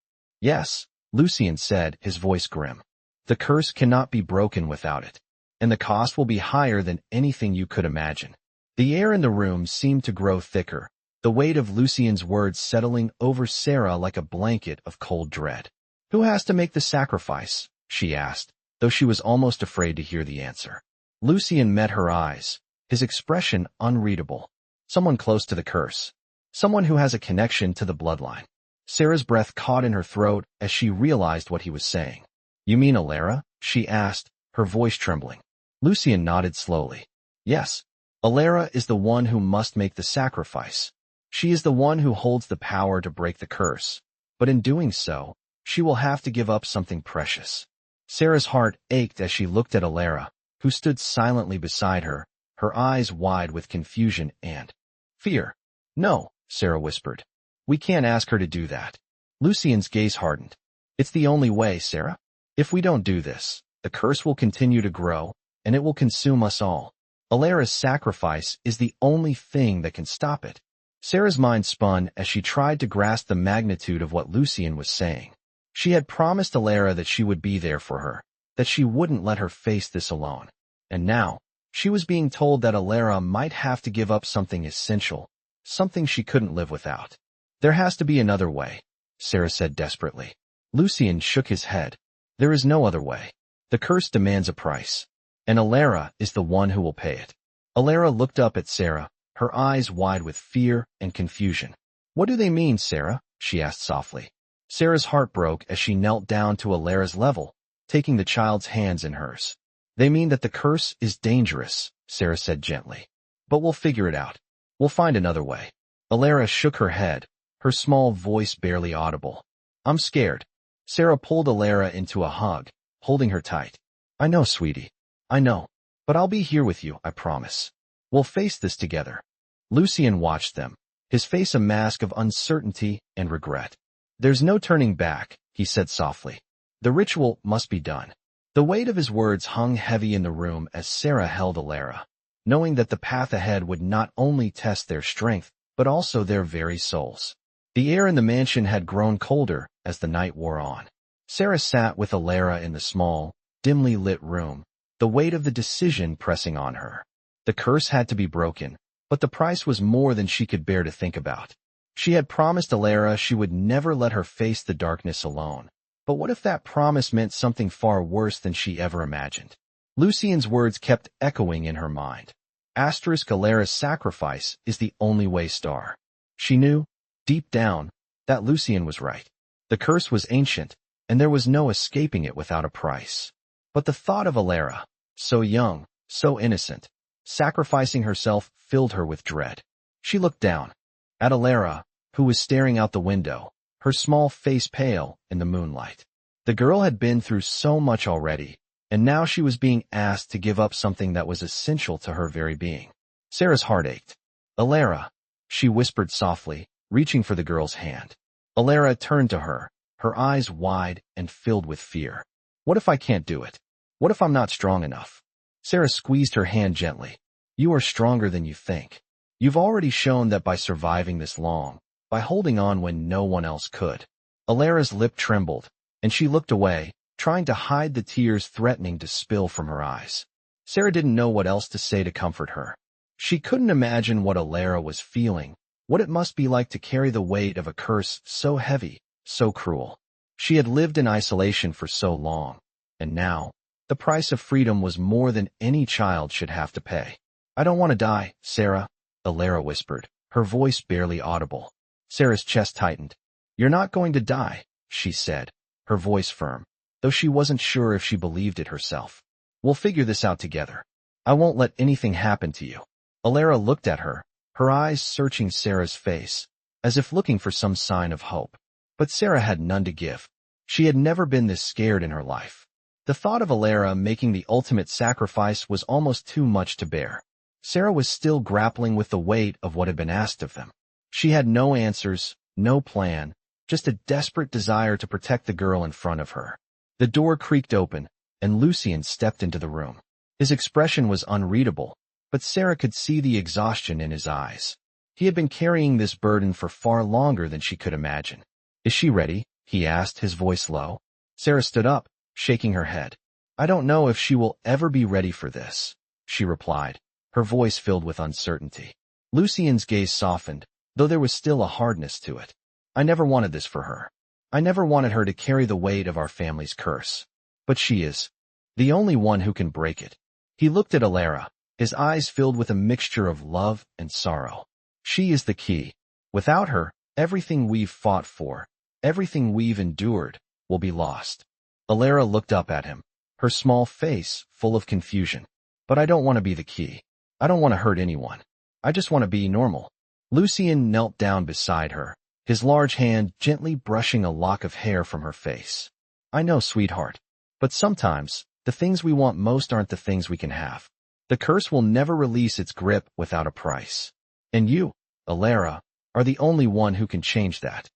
"Yes," Lucien said, his voice grim. "The curse cannot be broken without it. and the cost will be higher than anything you could imagine. The air in the room seemed to grow thicker, the weight of Lucien's words settling over Sarah like a blanket of cold dread. "Who has to make the sacrifice?" she asked, though she was almost afraid to hear the answer. Lucien met her eyes, his expression unreadable. "Someone close to the curse. Someone who has a connection to the bloodline." Sarah's breath caught in her throat as she realized what he was saying. "You mean Elara?" she asked, her voice trembling. Lucien nodded slowly. "Yes. Elara is the one who must make the sacrifice. She is the one who holds the power to break the curse. But in doing so, she will have to give up something precious." Sarah's heart ached as she looked at Elara, who stood silently beside her, her eyes wide with confusion and fear. "No," Sarah whispered. "We can't ask her to do that." Lucien's gaze hardened. "It's the only way, Sarah. If we don't do this, the curse will continue to grow, and it will consume us all. Elara's sacrifice is the only thing that can stop it." Sarah's mind spun as she tried to grasp the magnitude of what Lucien was saying. She had promised Elara that she would be there for her, that she wouldn't let her face this alone. And now, she was being told that Elara might have to give up something essential, something she couldn't live without. "There has to be another way," Sarah said desperately. Lucien shook his head. "There is no other way. The curse demands a price, and Elara is the one who will pay it." Elara looked up at Sarah, her eyes wide with fear and confusion. "What do they mean, Sarah?" she asked softly. Sarah's heart broke as she knelt down to Elara's level, taking the child's hands in hers. "They mean that the curse is dangerous," Sarah said gently. "But we'll figure it out. We'll find another way." Elara shook her head, her small voice barely audible. "I'm scared." Sarah pulled Elara into a hug, holding her tight. "I know, sweetie. I know. But I'll be here with you, I promise. We'll face this together." Lucien watched them, his face a mask of uncertainty and regret. "There's no turning back," he said softly. "The ritual must be done." The weight of his words hung heavy in the room as Sarah held Elara, knowing that the path ahead would not only test their strength, but also their very souls. The air in the mansion had grown colder as the night wore on. Sarah sat with Elara in the small, dimly lit room, the weight of the decision pressing on her. The curse had to be broken, but the price was more than she could bear to think about. She had promised Elara she would never let her face the darkness alone. But what if that promise meant something far worse than she ever imagined? Lucien's words kept echoing in her mind. Elara's sacrifice is the only way star. She knew, deep down, that Lucien was right. The curse was ancient, and there was no escaping it without a price. But the thought of Elara, so young, so innocent, sacrificing herself filled her with dread. She looked down at Elara, who was staring out the window, her small face pale in the moonlight. The girl had been through so much already, and now she was being asked to give up something that was essential to her very being. Sarah's heart ached. "Elara," she whispered softly, reaching for the girl's hand. Elara turned to her, her eyes wide and filled with fear. "What if I can't do it? What if I'm not strong enough?" Sarah squeezed her hand gently. "You are stronger than you think. You've already shown that by surviving this long, by holding on when no one else could." Elara's lip trembled, and she looked away, trying to hide the tears threatening to spill from her eyes. Sarah didn't know what else to say to comfort her. She couldn't imagine what Elara was feeling, what it must be like to carry the weight of a curse so heavy, so cruel. She had lived in isolation for so long, and now, the price of freedom was more than any child should have to pay. "I don't want to die, Sarah," Elara whispered, her voice barely audible. Sarah's chest tightened. "You're not going to die," she said, her voice firm, though she wasn't sure if she believed it herself. "We'll figure this out together. I won't let anything happen to you." Elara looked at her, her eyes searching Sarah's face, as if looking for some sign of hope. But Sarah had none to give. She had never been this scared in her life. The thought of Elara making the ultimate sacrifice was almost too much to bear. Sarah was still grappling with the weight of what had been asked of them. She had no answers, no plan, just a desperate desire to protect the girl in front of her. The door creaked open, and Lucien stepped into the room. His expression was unreadable, but Sarah could see the exhaustion in his eyes. He had been carrying this burden for far longer than she could imagine. "Is she ready?" he asked, his voice low. Sarah stood up, shaking her head. I don't know if she will ever be ready for this, she replied, her voice filled with uncertainty. Lucien's gaze softened, though there was still a hardness to it. I never wanted this for her. I never wanted her to carry the weight of our family's curse. But she is the only one who can break it. He looked at Elara, his eyes filled with a mixture of love and sorrow. She is the key. Without her, everything we've fought for, everything we've endured, will be lost. Elara looked up at him, her small face full of confusion. But I don't want to be the key. I don't want to hurt anyone. I just want to be normal. Lucien knelt down beside her, his large hand gently brushing a lock of hair from her face. I know, sweetheart. But sometimes, the things we want most aren't the things we can have. The curse will never release its grip without a price. And you, Elara, are the only one who can change that.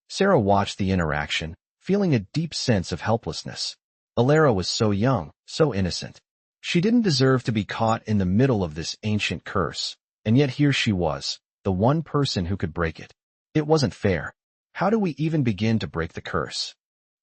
Sarah watched the interaction, feeling a deep sense of helplessness. Elara was so young, so innocent. She didn't deserve to be caught in the middle of this ancient curse, and yet here she was, the one person who could break it. It wasn't fair. How do we even begin to break the curse?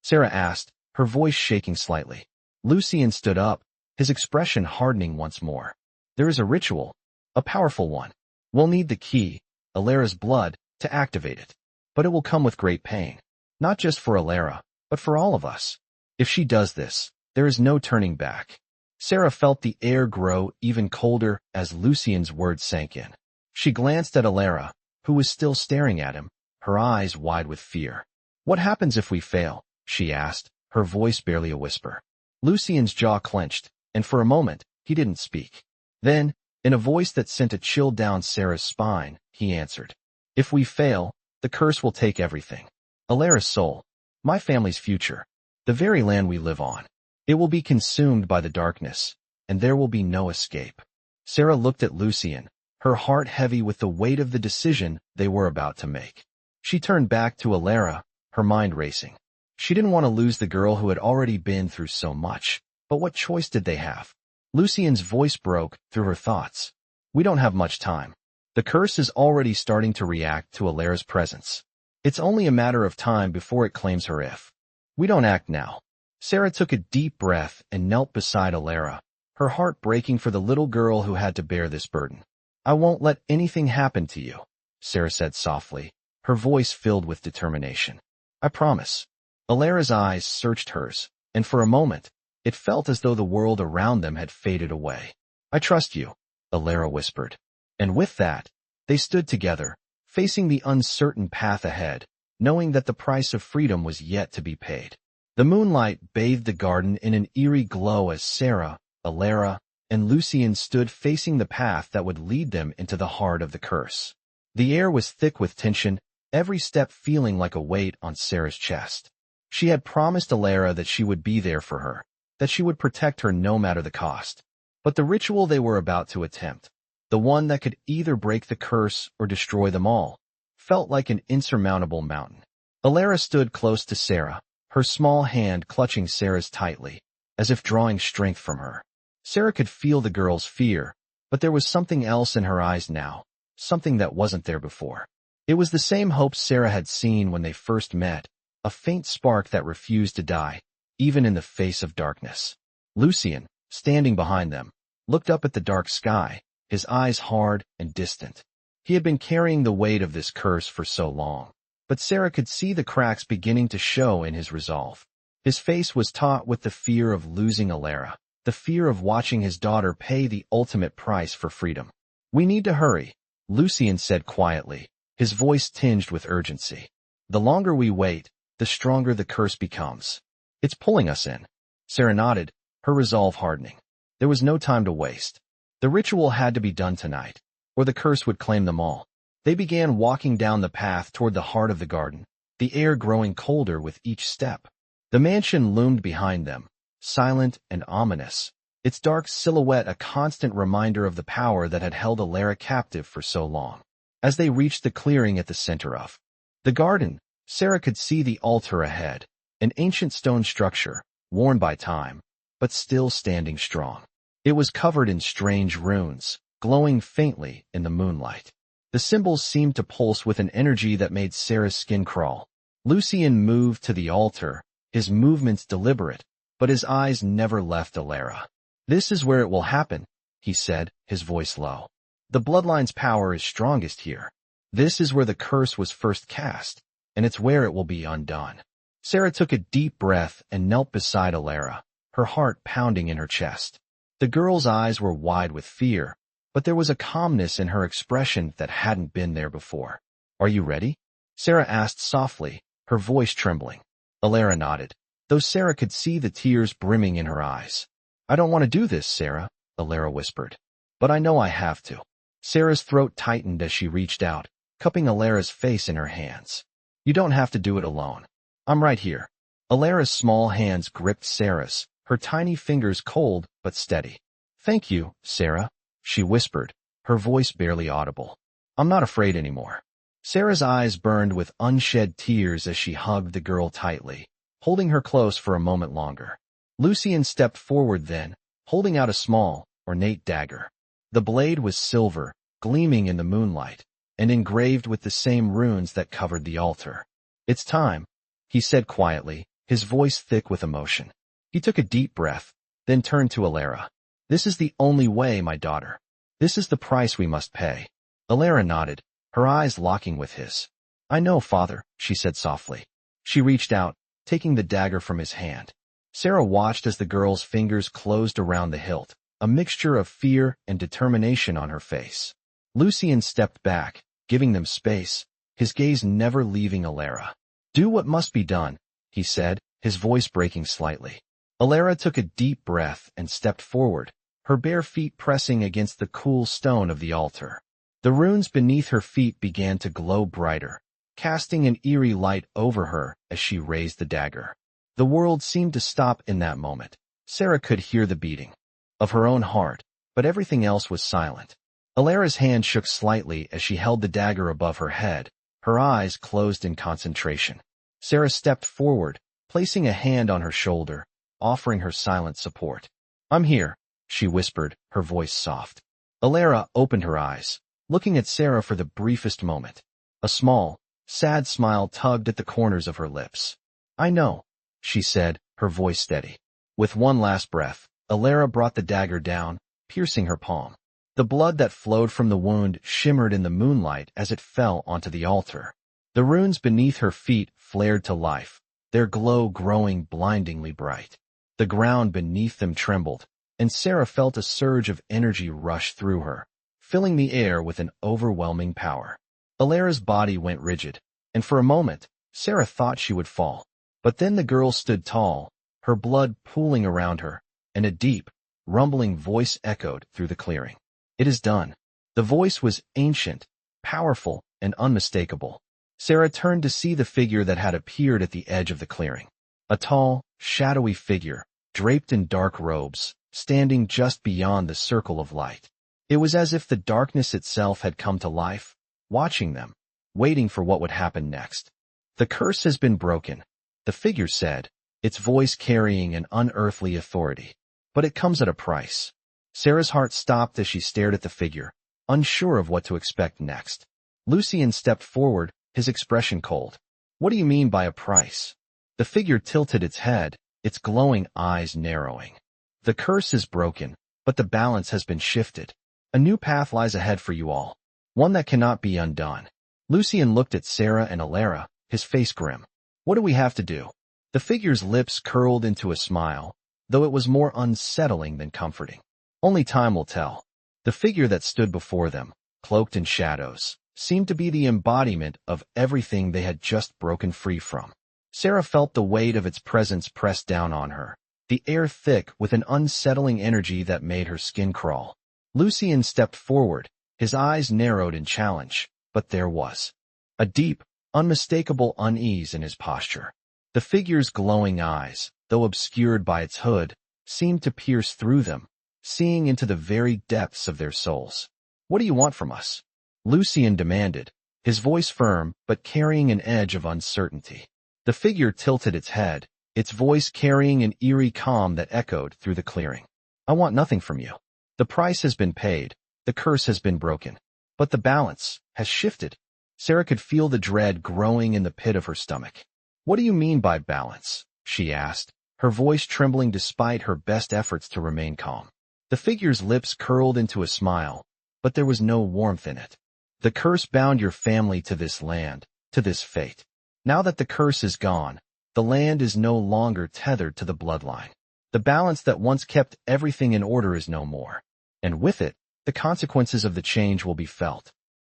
Sarah asked, her voice shaking slightly. Lucien stood up, his expression hardening once more. There is a ritual, a powerful one. We'll need the key, Elara's blood, to activate it. But it will come with great pain. Not just for Elara, but for all of us. If she does this, there is no turning back. Sarah felt the air grow even colder as Lucien's words sank in. She glanced at Elara, who was still staring at him, her eyes wide with fear. What happens if we fail? She asked, her voice barely a whisper. Lucien's jaw clenched, and for a moment, he didn't speak. Then, in a voice that sent a chill down Sarah's spine, he answered. If we fail, the curse will take everything. Elara's soul, my family's future, the very land we live on. It will be consumed by the darkness, and there will be no escape. Sarah looked at Lucien, her heart heavy with the weight of the decision they were about to make. She turned back to Elara, her mind racing. She didn't want to lose the girl who had already been through so much, but what choice did they have? Lucien's voice broke through her thoughts. We don't have much time. The curse is already starting to react to Elara's presence. It's only a matter of time before it claims her if we don't act now. Sarah took a deep breath and knelt beside Elara, her heart breaking for the little girl who had to bear this burden. I won't let anything happen to you, Sarah said softly, her voice filled with determination. I promise. Elara's eyes searched hers, and for a moment, it felt as though the world around them had faded away. I trust you, Elara whispered. And with that, they stood together, facing the uncertain path ahead, knowing that the price of freedom was yet to be paid. The moonlight bathed the garden in an eerie glow as Sarah, Elara, and Lucien stood facing the path that would lead them into the heart of the curse. The air was thick with tension, every step feeling like a weight on Sarah's chest. She had promised Elara that she would be there for her, that she would protect her no matter the cost. But the ritual they were about to attempt, the one that could either break the curse or destroy them all, felt like an insurmountable mountain. Elara stood close to Sarah, her small hand clutching Sarah's tightly, as if drawing strength from her. Sarah could feel the girl's fear, but there was something else in her eyes now, something that wasn't there before. It was the same hope Sarah had seen when they first met, a faint spark that refused to die, even in the face of darkness. Lucien, standing behind them, looked up at the dark sky, his eyes hard and distant. He had been carrying the weight of this curse for so long, but Sarah could see the cracks beginning to show in his resolve. His face was taut with the fear of losing Elara, the fear of watching his daughter pay the ultimate price for freedom. We need to hurry, Lucien said quietly, his voice tinged with urgency. The longer we wait, the stronger the curse becomes. It's pulling us in. Sarah nodded, her resolve hardening. There was no time to waste. The ritual had to be done tonight, or the curse would claim them all. They began walking down the path toward the heart of the garden, the air growing colder with each step. The mansion loomed behind them, silent and ominous, its dark silhouette a constant reminder of the power that had held Elara captive for so long. As they reached the clearing at the center of the garden, Sarah could see the altar ahead, an ancient stone structure, worn by time, but still standing strong. It was covered in strange runes, glowing faintly in the moonlight. The symbols seemed to pulse with an energy that made Sarah's skin crawl. Lucien moved to the altar, his movements deliberate, but his eyes never left Elara. "This is where it will happen," he said, his voice low. "The bloodline's power is strongest here. This is where the curse was first cast, and it's where it will be undone." Sarah took a deep breath and knelt beside Elara, her heart pounding in her chest. The girl's eyes were wide with fear, but there was a calmness in her expression that hadn't been there before. "Are you ready?" Sarah asked softly, her voice trembling. Elara nodded, though Sarah could see the tears brimming in her eyes. "I don't want to do this, Sarah," Elara whispered. "But I know I have to." Sarah's throat tightened as she reached out, cupping Elara's face in her hands. "You don't have to do it alone. I'm right here." Elara's small hands gripped Sarah's, her tiny fingers cold but steady. "Thank you, Sarah," she whispered, her voice barely audible. "I'm not afraid anymore." Sarah's eyes burned with unshed tears as she hugged the girl tightly, holding her close for a moment longer. Lucien stepped forward then, holding out a small, ornate dagger. The blade was silver, gleaming in the moonlight, and engraved with the same runes that covered the altar. "It's time," he said quietly, his voice thick with emotion. He took a deep breath, then turned to Elara. "This is the only way, my daughter. This is the price we must pay." Elara nodded, her eyes locking with his. "I know, father," she said softly. She reached out, taking the dagger from his hand. Sarah watched as the girl's fingers closed around the hilt, a mixture of fear and determination on her face. Lucien stepped back, giving them space, his gaze never leaving Elara. "Do what must be done," he said, his voice breaking slightly. Elara took a deep breath and stepped forward, her bare feet pressing against the cool stone of the altar. The runes beneath her feet began to glow brighter, casting an eerie light over her as she raised the dagger. The world seemed to stop in that moment. Sarah could hear the beating of her own heart, but everything else was silent. Elara's hand shook slightly as she held the dagger above her head, her eyes closed in concentration. Sarah stepped forward, placing a hand on her shoulder, offering her silent support. "I'm here," she whispered, her voice soft. Elara opened her eyes, looking at Sarah for the briefest moment. A small, sad smile tugged at the corners of her lips. "I know," she said, her voice steady. With one last breath, Elara brought the dagger down, piercing her palm. The blood that flowed from the wound shimmered in the moonlight as it fell onto the altar. The runes beneath her feet flared to life, their glow growing blindingly bright. The ground beneath them trembled, and Sarah felt a surge of energy rush through her, filling the air with an overwhelming power. Elara's body went rigid, and for a moment, Sarah thought she would fall. But then the girl stood tall, her blood pooling around her, and a deep, rumbling voice echoed through the clearing. "It is done." The voice was ancient, powerful, and unmistakable. Sarah turned to see the figure that had appeared at the edge of the clearing. A tall, shadowy figure, draped in dark robes, standing just beyond the circle of light. It was as if the darkness itself had come to life, watching them, waiting for what would happen next. "The curse has been broken," the figure said, its voice carrying an unearthly authority. "But it comes at a price." Sarah's heart stopped as she stared at the figure, unsure of what to expect next. Lucien stepped forward, his expression cold. "What do you mean by a price?" The figure tilted its head, its glowing eyes narrowing. "The curse is broken, but the balance has been shifted. A new path lies ahead for you all, one that cannot be undone." Lucien looked at Sarah and Elara, his face grim. "What do we have to do?" The figure's lips curled into a smile, though it was more unsettling than comforting. "Only time will tell." The figure that stood before them, cloaked in shadows, seemed to be the embodiment of everything they had just broken free from. Sarah felt the weight of its presence press down on her, the air thick with an unsettling energy that made her skin crawl. Lucien stepped forward, his eyes narrowed in challenge, but there was a deep, unmistakable unease in his posture. The figure's glowing eyes, though obscured by its hood, seemed to pierce through them, seeing into the very depths of their souls. "What do you want from us?" Lucien demanded, his voice firm but carrying an edge of uncertainty. The figure tilted its head, its voice carrying an eerie calm that echoed through the clearing. "I want nothing from you. The price has been paid, the curse has been broken, but the balance has shifted." Sarah could feel the dread growing in the pit of her stomach. "What do you mean by balance?" she asked, her voice trembling despite her best efforts to remain calm. The figure's lips curled into a smile, but there was no warmth in it. The curse bound your family to this land, to this fate. Now that the curse is gone, the land is no longer tethered to the bloodline. The balance that once kept everything in order is no more. And with it, the consequences of the change will be felt.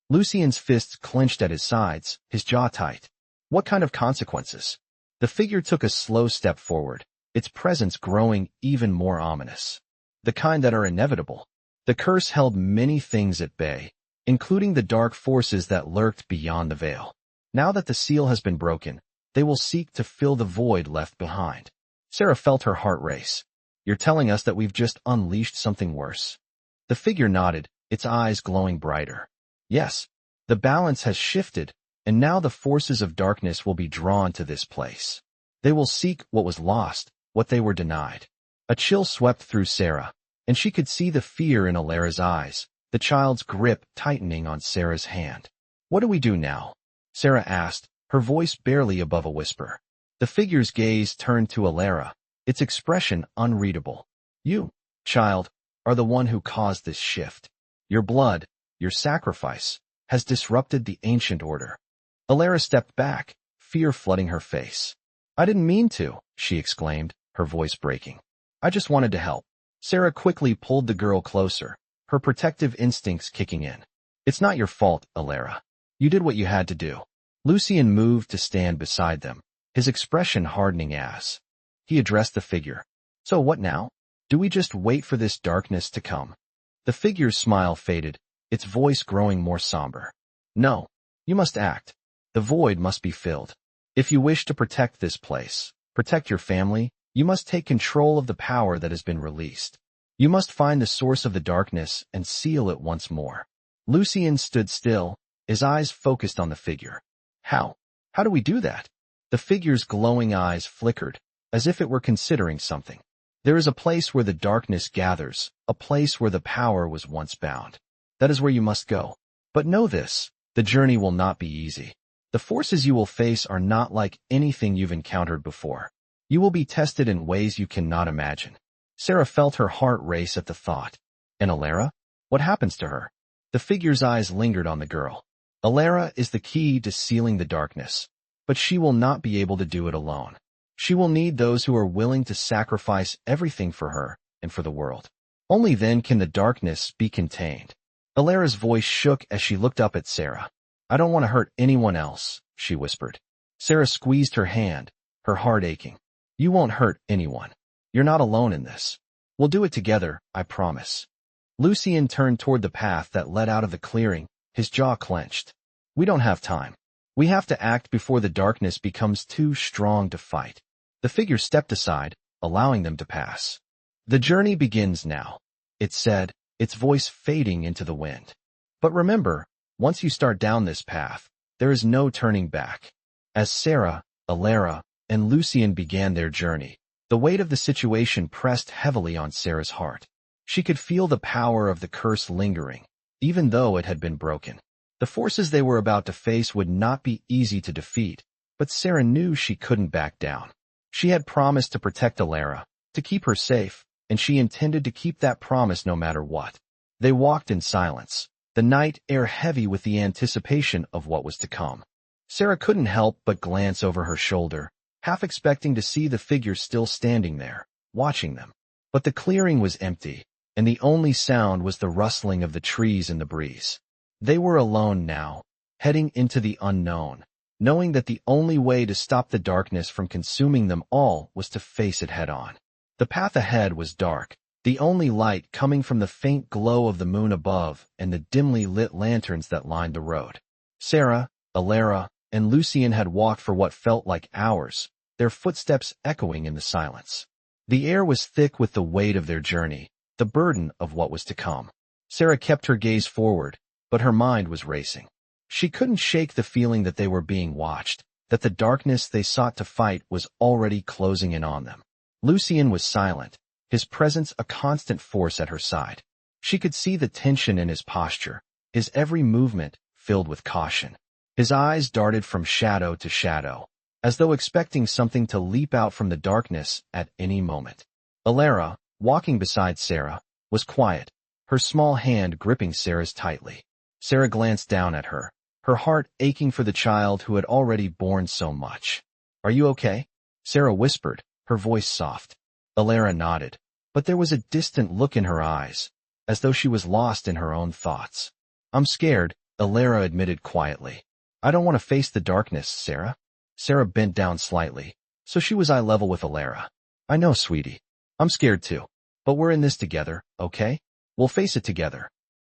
Lucien's fists clenched at his sides, his jaw tight. What kind of consequences? The figure took a slow step forward, its presence growing even more ominous. The kind that are inevitable. The curse held many things at bay, including the dark forces that lurked beyond the veil. Now that the seal has been broken, they will seek to fill the void left behind. Sarah felt her heart race. You're telling us that we've just unleashed something worse? The figure nodded, its eyes glowing brighter. Yes, the balance has shifted, and now the forces of darkness will be drawn to this place. They will seek what was lost, what they were denied. A chill swept through Sarah, and she could see the fear in Elara's eyes, the child's grip tightening on Sarah's hand. What do we do now? Sarah asked, her voice barely above a whisper. The figure's gaze turned to Elara, its expression unreadable. You, child, are the one who caused this shift. Your blood, your sacrifice, has disrupted the ancient order. Elara stepped back, fear flooding her face. I didn't mean to, she exclaimed, her voice breaking. I just wanted to help. Sarah quickly pulled the girl closer, her protective instincts kicking in. It's not your fault, Elara. You did what you had to do. Lucien moved to stand beside them, his expression hardening as he addressed the figure. So what now? Do we just wait for this darkness to come? The figure's smile faded, its voice growing more somber. No, you must act. The void must be filled. If you wish to protect this place, protect your family, you must take control of the power that has been released. You must find the source of the darkness and seal it once more. Lucien stood still, his eyes focused on the figure. How? How do we do that? The figure's glowing eyes flickered, as if it were considering something. There is a place where the darkness gathers, a place where the power was once bound. That is where you must go. But know this, the journey will not be easy. The forces you will face are not like anything you've encountered before. You will be tested in ways you cannot imagine. Sarah felt her heart race at the thought. And Elara? What happens to her? The figure's eyes lingered on the girl. Elara is the key to sealing the darkness, but she will not be able to do it alone. She will need those who are willing to sacrifice everything for her and for the world. Only then can the darkness be contained. Elara's voice shook as she looked up at Sarah. I don't want to hurt anyone else, she whispered. Sarah squeezed her hand, her heart aching. You won't hurt anyone. You're not alone in this. We'll do it together, I promise. Lucien turned toward the path that led out of the clearing, his jaw clenched. We don't have time. We have to act before the darkness becomes too strong to fight. The figure stepped aside, allowing them to pass. The journey begins now, it said, its voice fading into the wind. But remember, once you start down this path, there is no turning back. As Sarah, Elara, and Lucien began their journey, the weight of the situation pressed heavily on Sarah's heart. She could feel the power of the curse lingering, even though it had been broken. The forces they were about to face would not be easy to defeat, but Sarah knew she couldn't back down. She had promised to protect Elara, to keep her safe, and she intended to keep that promise no matter what. They walked in silence, the night air heavy with the anticipation of what was to come. Sarah couldn't help but glance over her shoulder, half expecting to see the figure still standing there, watching them. But the clearing was empty, and the only sound was the rustling of the trees in the breeze. They were alone now, heading into the unknown, knowing that the only way to stop the darkness from consuming them all was to face it head-on. The path ahead was dark, the only light coming from the faint glow of the moon above and the dimly lit lanterns that lined the road. Sarah, Elara, and Lucien had walked for what felt like hours, their footsteps echoing in the silence. The air was thick with the weight of their journey, the burden of what was to come. Sarah kept her gaze forward, but her mind was racing. She couldn't shake the feeling that they were being watched, that the darkness they sought to fight was already closing in on them. Lucien was silent, his presence a constant force at her side. She could see the tension in his posture, his every movement filled with caution. His eyes darted from shadow to shadow, as though expecting something to leap out from the darkness at any moment. Elara, walking beside Sarah, was quiet, her small hand gripping Sarah's tightly. Sarah glanced down at her, her heart aching for the child who had already borne so much. "Are you okay?" Sarah whispered, her voice soft. Elara nodded, but there was a distant look in her eyes, as though she was lost in her own thoughts. "I'm scared," Elara admitted quietly. "I don't want to face the darkness, Sarah." Sarah bent down slightly, so she was eye level with Elara. "I know, sweetie. I'm scared too. But we're in this together, okay? We'll face it together."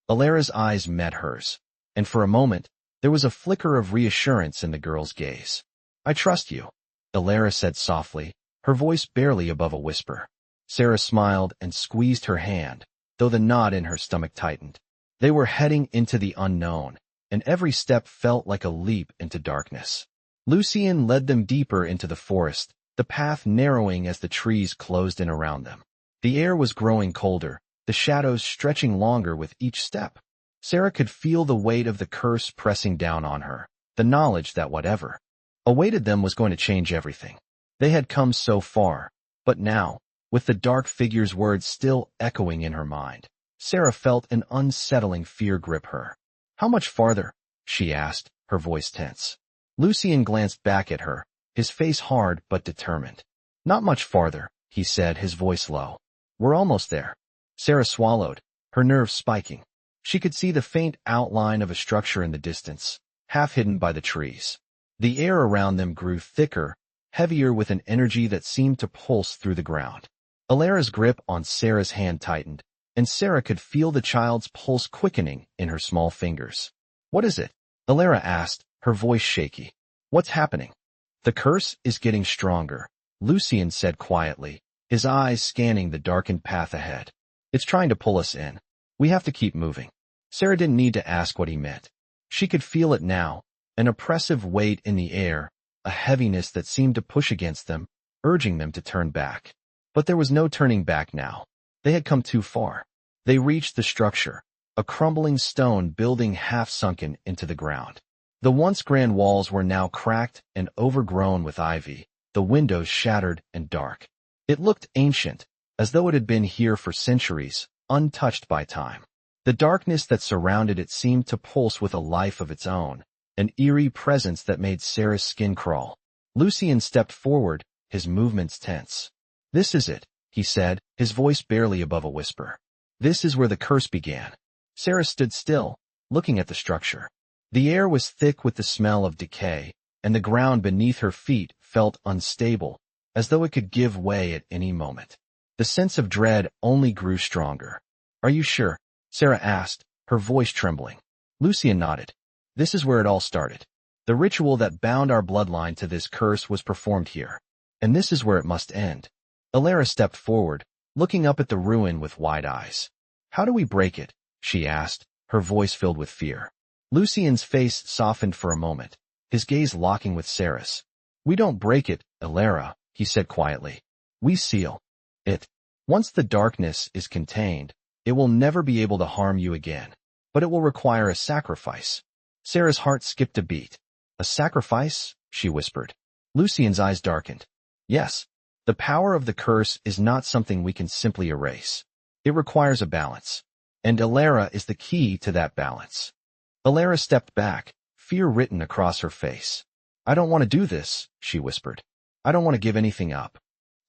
Elara's eyes met hers, and for a moment, there was a flicker of reassurance in the girl's gaze. "I trust you," Elara said softly, her voice barely above a whisper. Sarah smiled and squeezed her hand, though the knot in her stomach tightened. They were heading into the unknown, and every step felt like a leap into darkness. Lucien led them deeper into the forest, the path narrowing as the trees closed in around them. The air was growing colder, the shadows stretching longer with each step. Sarah could feel the weight of the curse pressing down on her, the knowledge that whatever awaited them was going to change everything. They had come so far, but now, with the dark figure's words still echoing in her mind, Sarah felt an unsettling fear grip her. "How much farther?" she asked, her voice tense. Lucien glanced back at her, his face hard but determined. "Not much farther," he said, his voice low. "We're almost there." Sarah swallowed, her nerves spiking. She could see the faint outline of a structure in the distance, half hidden by the trees. The air around them grew thicker, heavier with an energy that seemed to pulse through the ground. Elara's grip on Sarah's hand tightened, and Sarah could feel the child's pulse quickening in her small fingers. "What is it?" Elara asked, her voice shaky. "What's happening?" "The curse is getting stronger," Lucien said quietly, his eyes scanning the darkened path ahead. "It's trying to pull us in. We have to keep moving." Sarah didn't need to ask what he meant. She could feel it now, an oppressive weight in the air, a heaviness that seemed to push against them, urging them to turn back. But there was no turning back now. They had come too far. They reached the structure, a crumbling stone building half sunken into the ground. The once grand walls were now cracked and overgrown with ivy, the windows shattered and dark. It looked ancient, as though it had been here for centuries, untouched by time. The darkness that surrounded it seemed to pulse with a life of its own, an eerie presence that made Sarah's skin crawl. Lucien stepped forward, his movements tense. "This is it," he said, his voice barely above a whisper. "This is where the curse began." Sarah stood still, looking at the structure. The air was thick with the smell of decay, and the ground beneath her feet felt unstable, as though it could give way at any moment. The sense of dread only grew stronger. "Are you sure?" Sarah asked, her voice trembling. Lucien nodded. "This is where it all started. The ritual that bound our bloodline to this curse was performed here, and this is where it must end." Elara stepped forward, looking up at the ruin with wide eyes. "How do we break it?" she asked, her voice filled with fear. Lucien's face softened for a moment, his gaze locking with Sarah's. "We don't break it, Elara," he said quietly. "We seal it. Once the darkness is contained, it will never be able to harm you again, but it will require a sacrifice." Sarah's heart skipped a beat. "A sacrifice?" she whispered. Lucien's eyes darkened. "Yes, the power of the curse is not something we can simply erase. It requires a balance, and Elara is the key to that balance." Elara stepped back, fear written across her face. "I don't want to do this," she whispered. "I don't want to give anything up."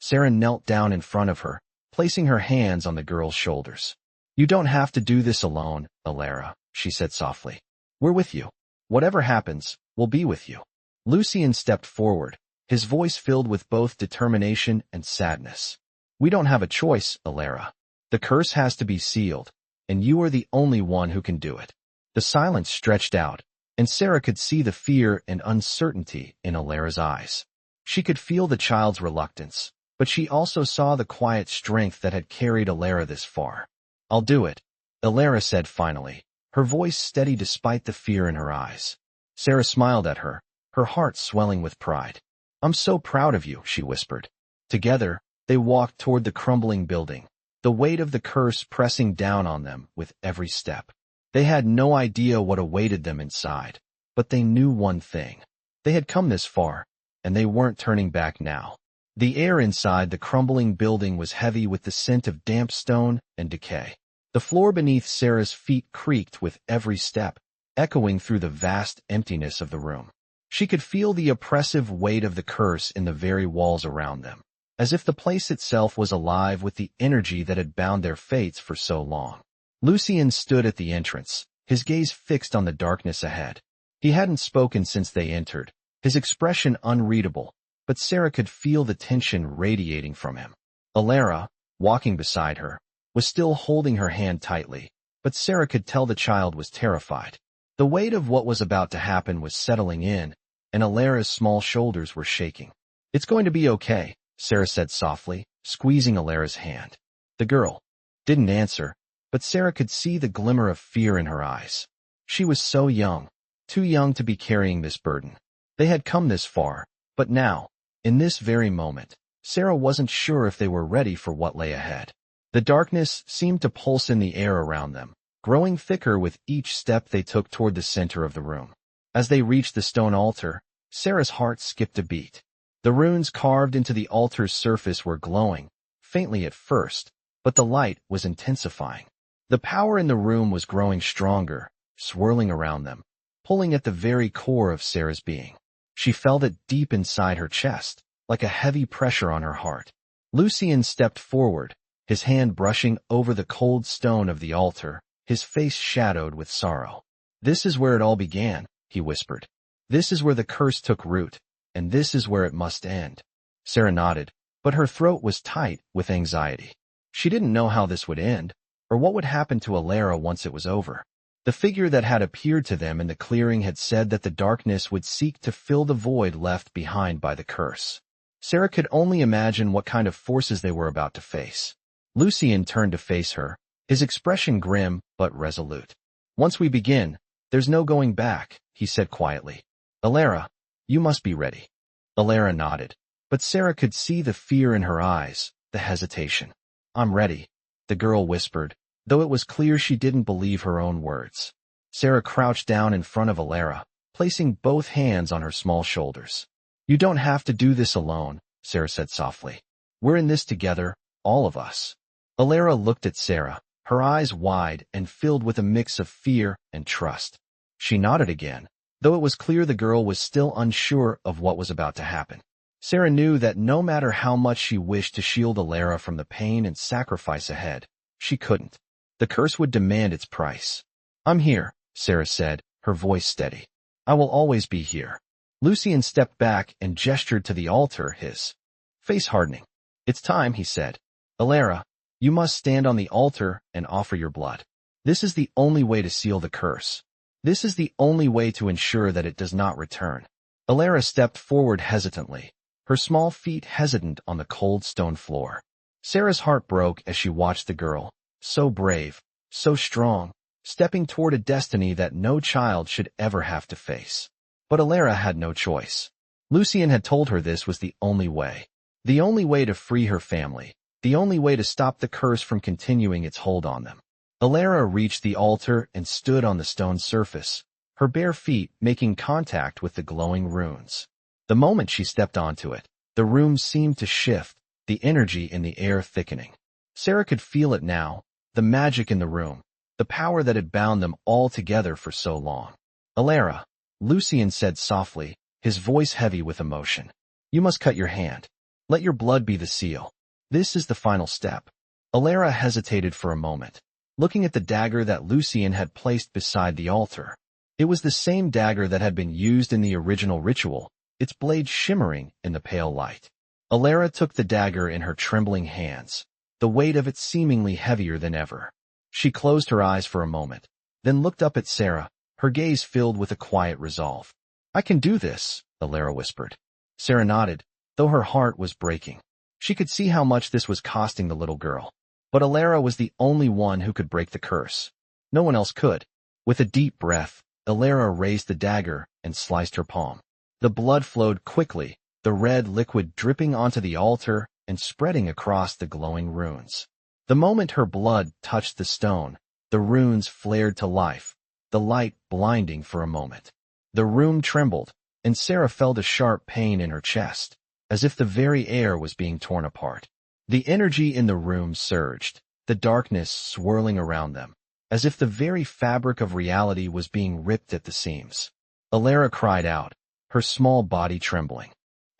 Sarah knelt down in front of her, placing her hands on the girl's shoulders. "You don't have to do this alone, Elara," she said softly. "We're with you. Whatever happens, we'll be with you." Lucien stepped forward, his voice filled with both determination and sadness. "We don't have a choice, Elara. The curse has to be sealed, and you are the only one who can do it." The silence stretched out, and Sarah could see the fear and uncertainty in Elara's eyes. She could feel the child's reluctance, but she also saw the quiet strength that had carried Elara this far. "I'll do it," Elara said finally, her voice steady despite the fear in her eyes. Sarah smiled at her, her heart swelling with pride. "I'm so proud of you," she whispered. Together, they walked toward the crumbling building, the weight of the curse pressing down on them with every step. They had no idea what awaited them inside, but they knew one thing. They had come this far, and they weren't turning back now. The air inside the crumbling building was heavy with the scent of damp stone and decay. The floor beneath Sarah's feet creaked with every step, echoing through the vast emptiness of the room. She could feel the oppressive weight of the curse in the very walls around them, as if the place itself was alive with the energy that had bound their fates for so long. Lucien stood at the entrance, his gaze fixed on the darkness ahead. He hadn't spoken since they entered, his expression unreadable, but Sarah could feel the tension radiating from him. Elara, walking beside her, was still holding her hand tightly, but Sarah could tell the child was terrified. The weight of what was about to happen was settling in, and Elara's small shoulders were shaking. "It's going to be okay," Sarah said softly, squeezing Elara's hand. The girl didn't answer, but Sarah could see the glimmer of fear in her eyes. She was so young, too young to be carrying this burden. They had come this far, but now, in this very moment, Sarah wasn't sure if they were ready for what lay ahead. The darkness seemed to pulse in the air around them, growing thicker with each step they took toward the center of the room. As they reached the stone altar, Sarah's heart skipped a beat. The runes carved into the altar's surface were glowing, faintly at first, but the light was intensifying. The power in the room was growing stronger, swirling around them, pulling at the very core of Sarah's being. She felt it deep inside her chest, like a heavy pressure on her heart. Lucien stepped forward, his hand brushing over the cold stone of the altar, his face shadowed with sorrow. "This is where it all began," he whispered. "This is where the curse took root, and this is where it must end." Sarah nodded, but her throat was tight with anxiety. She didn't know how this would end, or what would happen to Elara once it was over. The figure that had appeared to them in the clearing had said that the darkness would seek to fill the void left behind by the curse. Sarah could only imagine what kind of forces they were about to face. Lucien turned to face her, his expression grim but resolute. "Once we begin, there's no going back," he said quietly. "Elara, you must be ready." Elara nodded, but Sarah could see the fear in her eyes, the hesitation. "I'm ready," the girl whispered, though it was clear she didn't believe her own words. Sarah crouched down in front of Elara, placing both hands on her small shoulders. "You don't have to do this alone," Sarah said softly. "We're in this together, all of us." Elara looked at Sarah, her eyes wide and filled with a mix of fear and trust. She nodded again, though it was clear the girl was still unsure of what was about to happen. Sarah knew that no matter how much she wished to shield Elara from the pain and sacrifice ahead, she couldn't. The curse would demand its price. "I'm here," Sarah said, her voice steady. "I will always be here." Lucien stepped back and gestured to the altar, his face hardening. "It's time," he said. "Elara, you must stand on the altar and offer your blood. This is the only way to seal the curse. This is the only way to ensure that it does not return." Elara stepped forward hesitantly, her small feet hesitant on the cold stone floor. Sarah's heart broke as she watched the girl, so brave, so strong, stepping toward a destiny that no child should ever have to face. But Elara had no choice. Lucien had told her this was the only way. The only way to free her family, the only way to stop the curse from continuing its hold on them. Elara reached the altar and stood on the stone surface, her bare feet making contact with the glowing runes. The moment she stepped onto it, the room seemed to shift, the energy in the air thickening. Sarah could feel it now, the magic in the room, the power that had bound them all together for so long. "Elara," Lucien said softly, his voice heavy with emotion. "You must cut your hand. Let your blood be the seal. This is the final step." Elara hesitated for a moment, looking at the dagger that Lucien had placed beside the altar. It was the same dagger that had been used in the original ritual, its blade shimmering in the pale light. Elara took the dagger in her trembling hands, the weight of it seemingly heavier than ever. She closed her eyes for a moment, then looked up at Sarah, her gaze filled with a quiet resolve. "I can do this," Elara whispered. Sarah nodded, though her heart was breaking. She could see how much this was costing the little girl. But Elara was the only one who could break the curse. No one else could. With a deep breath, Elara raised the dagger and sliced her palm. The blood flowed quickly, the red liquid dripping onto the altar and spreading across the glowing runes. The moment her blood touched the stone, the runes flared to life, the light blinding for a moment. The room trembled, and Sarah felt a sharp pain in her chest, as if the very air was being torn apart. The energy in the room surged, the darkness swirling around them, as if the very fabric of reality was being ripped at the seams. Elara cried out, her small body trembling,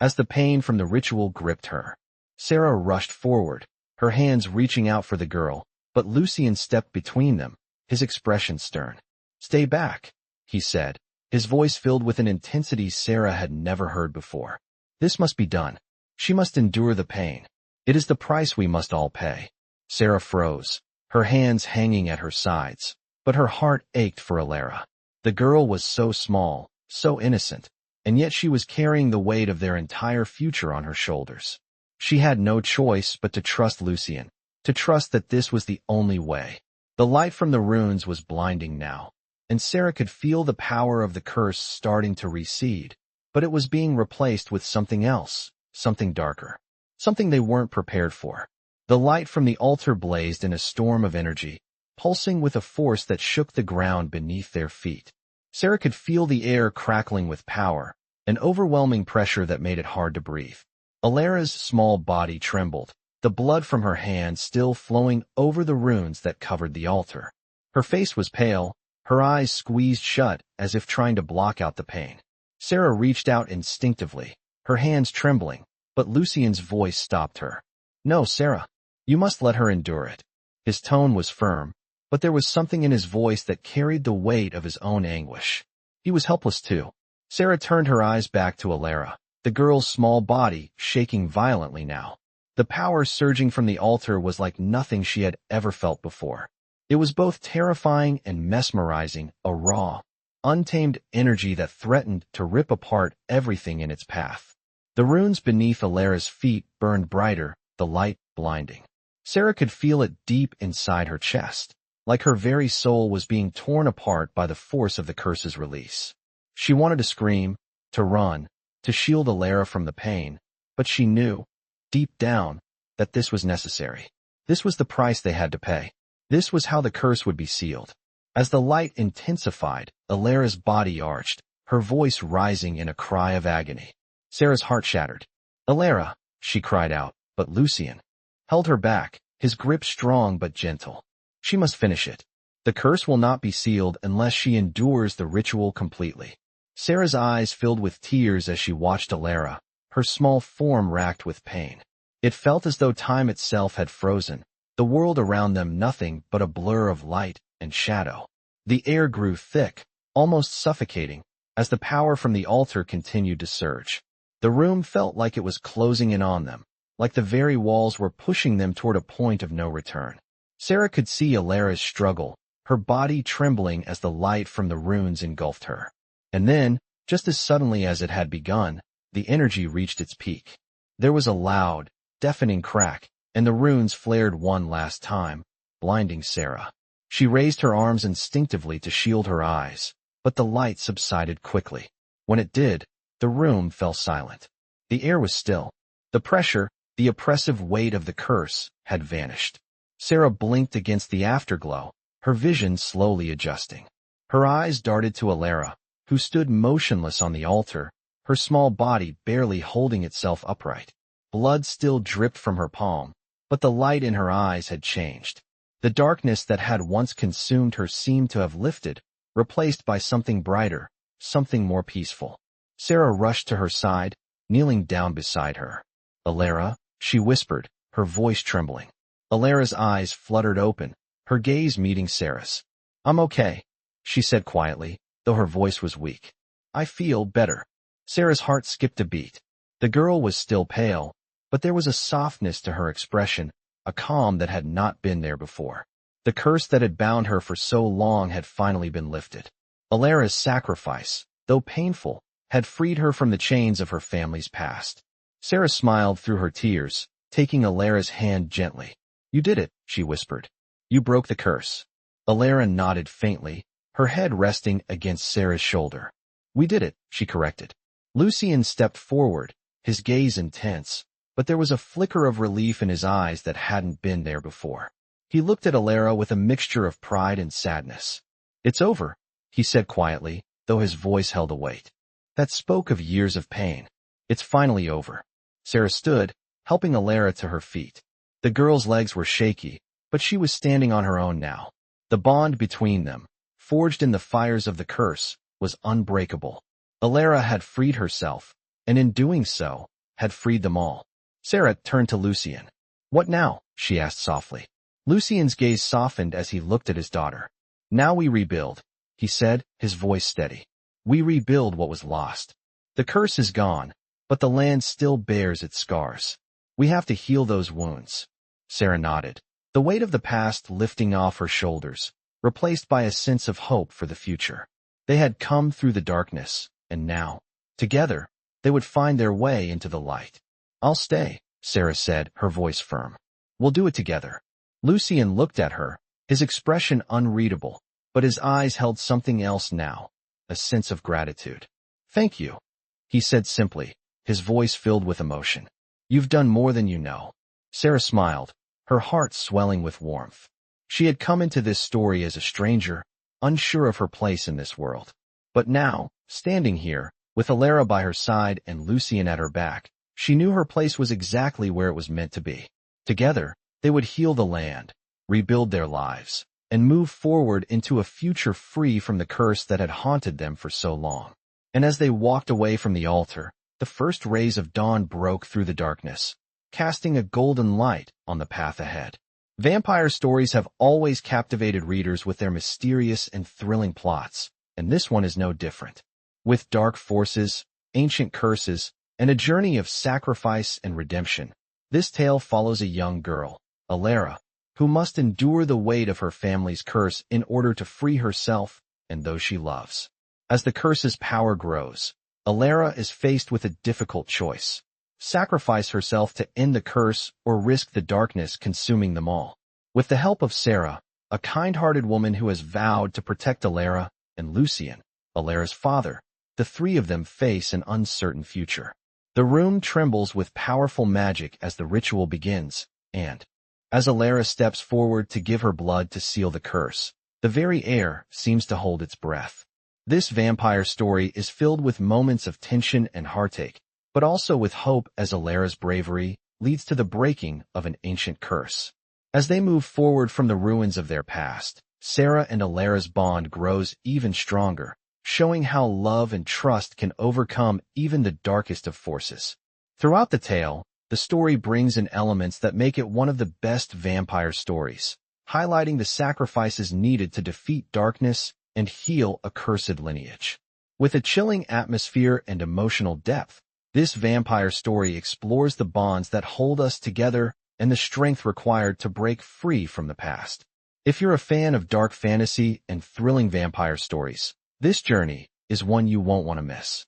as the pain from the ritual gripped her. Sarah rushed forward, her hands reaching out for the girl, but Lucien stepped between them, his expression stern. "Stay back," he said, his voice filled with an intensity Sarah had never heard before. "This must be done. She must endure the pain. It is the price we must all pay." Sarah froze, her hands hanging at her sides, but her heart ached for Elara. The girl was so small, so innocent, and yet she was carrying the weight of their entire future on her shoulders. She had no choice but to trust Lucien, to trust that this was the only way. The light from the runes was blinding now, and Sarah could feel the power of the curse starting to recede, but it was being replaced with something else, something darker, something they weren't prepared for. The light from the altar blazed in a storm of energy, pulsing with a force that shook the ground beneath their feet. Sarah could feel the air crackling with power, an overwhelming pressure that made it hard to breathe. Elara's small body trembled, the blood from her hand still flowing over the runes that covered the altar. Her face was pale, her eyes squeezed shut as if trying to block out the pain. Sarah reached out instinctively, her hands trembling, but Lucien's voice stopped her. "No, Sarah. You must let her endure it." His tone was firm, but there was something in his voice that carried the weight of his own anguish. He was helpless too. Sarah turned her eyes back to Elara, the girl's small body shaking violently now. The power surging from the altar was like nothing she had ever felt before. It was both terrifying and mesmerizing, a raw, untamed energy that threatened to rip apart everything in its path. The runes beneath Elara's feet burned brighter, the light blinding. Sarah could feel it deep inside her chest, like her very soul was being torn apart by the force of the curse's release. She wanted to scream, to run, to shield Elara from the pain, but she knew, deep down, that this was necessary. This was the price they had to pay. This was how the curse would be sealed. As the light intensified, Elara's body arched, her voice rising in a cry of agony. Sarah's heart shattered. "Elara," she cried out, but Lucien held her back, his grip strong but gentle. "She must finish it. The curse will not be sealed unless she endures the ritual completely." Sarah's eyes filled with tears as she watched Elara, her small form racked with pain. It felt as though time itself had frozen, the world around them nothing but a blur of light and shadow. The air grew thick, almost suffocating, as the power from the altar continued to surge. The room felt like it was closing in on them, like the very walls were pushing them toward a point of no return. Sarah could see Elara's struggle, her body trembling as the light from the runes engulfed her. And then, just as suddenly as it had begun, the energy reached its peak. There was a loud, deafening crack, and the runes flared one last time, blinding Sarah. She raised her arms instinctively to shield her eyes, but the light subsided quickly. When it did, the room fell silent. The air was still. The pressure, the oppressive weight of the curse, had vanished. Sarah blinked against the afterglow, her vision slowly adjusting. Her eyes darted to Elara, who stood motionless on the altar, her small body barely holding itself upright. Blood still dripped from her palm, but the light in her eyes had changed. The darkness that had once consumed her seemed to have lifted, replaced by something brighter, something more peaceful. Sarah rushed to her side, kneeling down beside her. "Elara," she whispered, her voice trembling. Elara's eyes fluttered open, her gaze meeting Sarah's. "I'm okay," she said quietly, though her voice was weak. "I feel better." Sarah's heart skipped a beat. The girl was still pale, but there was a softness to her expression, a calm that had not been there before. The curse that had bound her for so long had finally been lifted. Elara's sacrifice, though painful, had freed her from the chains of her family's past. Sarah smiled through her tears, taking Elara's hand gently. "You did it," she whispered. "You broke the curse." Elara nodded faintly, her head resting against Sarah's shoulder. "We did it," she corrected. Lucien stepped forward, his gaze intense, but there was a flicker of relief in his eyes that hadn't been there before. He looked at Elara with a mixture of pride and sadness. "It's over," he said quietly, though his voice held a weight. that spoke of years of pain. It's finally over. Sarah stood, helping Elara to her feet. The girl's legs were shaky, but she was standing on her own now. The bond between them, forged in the fires of the curse, was unbreakable. Elara had freed herself, and in doing so, had freed them all. Sarah turned to Lucien. "What now?" she asked softly. Lucien's gaze softened as he looked at his daughter. "Now we rebuild," he said, his voice steady. "We rebuild what was lost. The curse is gone, but the land still bears its scars. We have to heal those wounds." Sarah nodded, the weight of the past lifting off her shoulders, replaced by a sense of hope for the future. They had come through the darkness, and now, together, they would find their way into the light. "I'll stay," Sarah said, her voice firm. "We'll do it together." Lucien looked at her, his expression unreadable, but his eyes held something else now, a sense of gratitude. "Thank you," he said simply, his voice filled with emotion. "You've done more than you know." Sarah smiled, her heart swelling with warmth. She had come into this story as a stranger, unsure of her place in this world. But now, standing here, with Elara by her side and Lucien at her back, she knew her place was exactly where it was meant to be. Together, they would heal the land, rebuild their lives, and move forward into a future free from the curse that had haunted them for so long. And as they walked away from the altar, the first rays of dawn broke through the darkness, casting a golden light on the path ahead. Vampire stories have always captivated readers with their mysterious and thrilling plots, and this one is no different. With dark forces, ancient curses, and a journey of sacrifice and redemption, this tale follows a young girl, Elara, who must endure the weight of her family's curse in order to free herself and those she loves. As the curse's power grows, Elara is faced with a difficult choice: sacrifice herself to end the curse or risk the darkness consuming them all. With the help of Sarah, a kind-hearted woman who has vowed to protect Elara, and Lucien, Elara's father, the three of them face an uncertain future. The room trembles with powerful magic as the ritual begins, and, as Elara steps forward to give her blood to seal the curse, the very air seems to hold its breath. This vampire story is filled with moments of tension and heartache, but also with hope as Elara's bravery leads to the breaking of an ancient curse. As they move forward from the ruins of their past, Sarah and Elara's bond grows even stronger, showing how love and trust can overcome even the darkest of forces. Throughout the tale, the story brings in elements that make it one of the best vampire stories, highlighting the sacrifices needed to defeat darkness and heal a cursed lineage. With a chilling atmosphere and emotional depth, this vampire story explores the bonds that hold us together and the strength required to break free from the past. If you're a fan of dark fantasy and thrilling vampire stories, this journey is one you won't want to miss.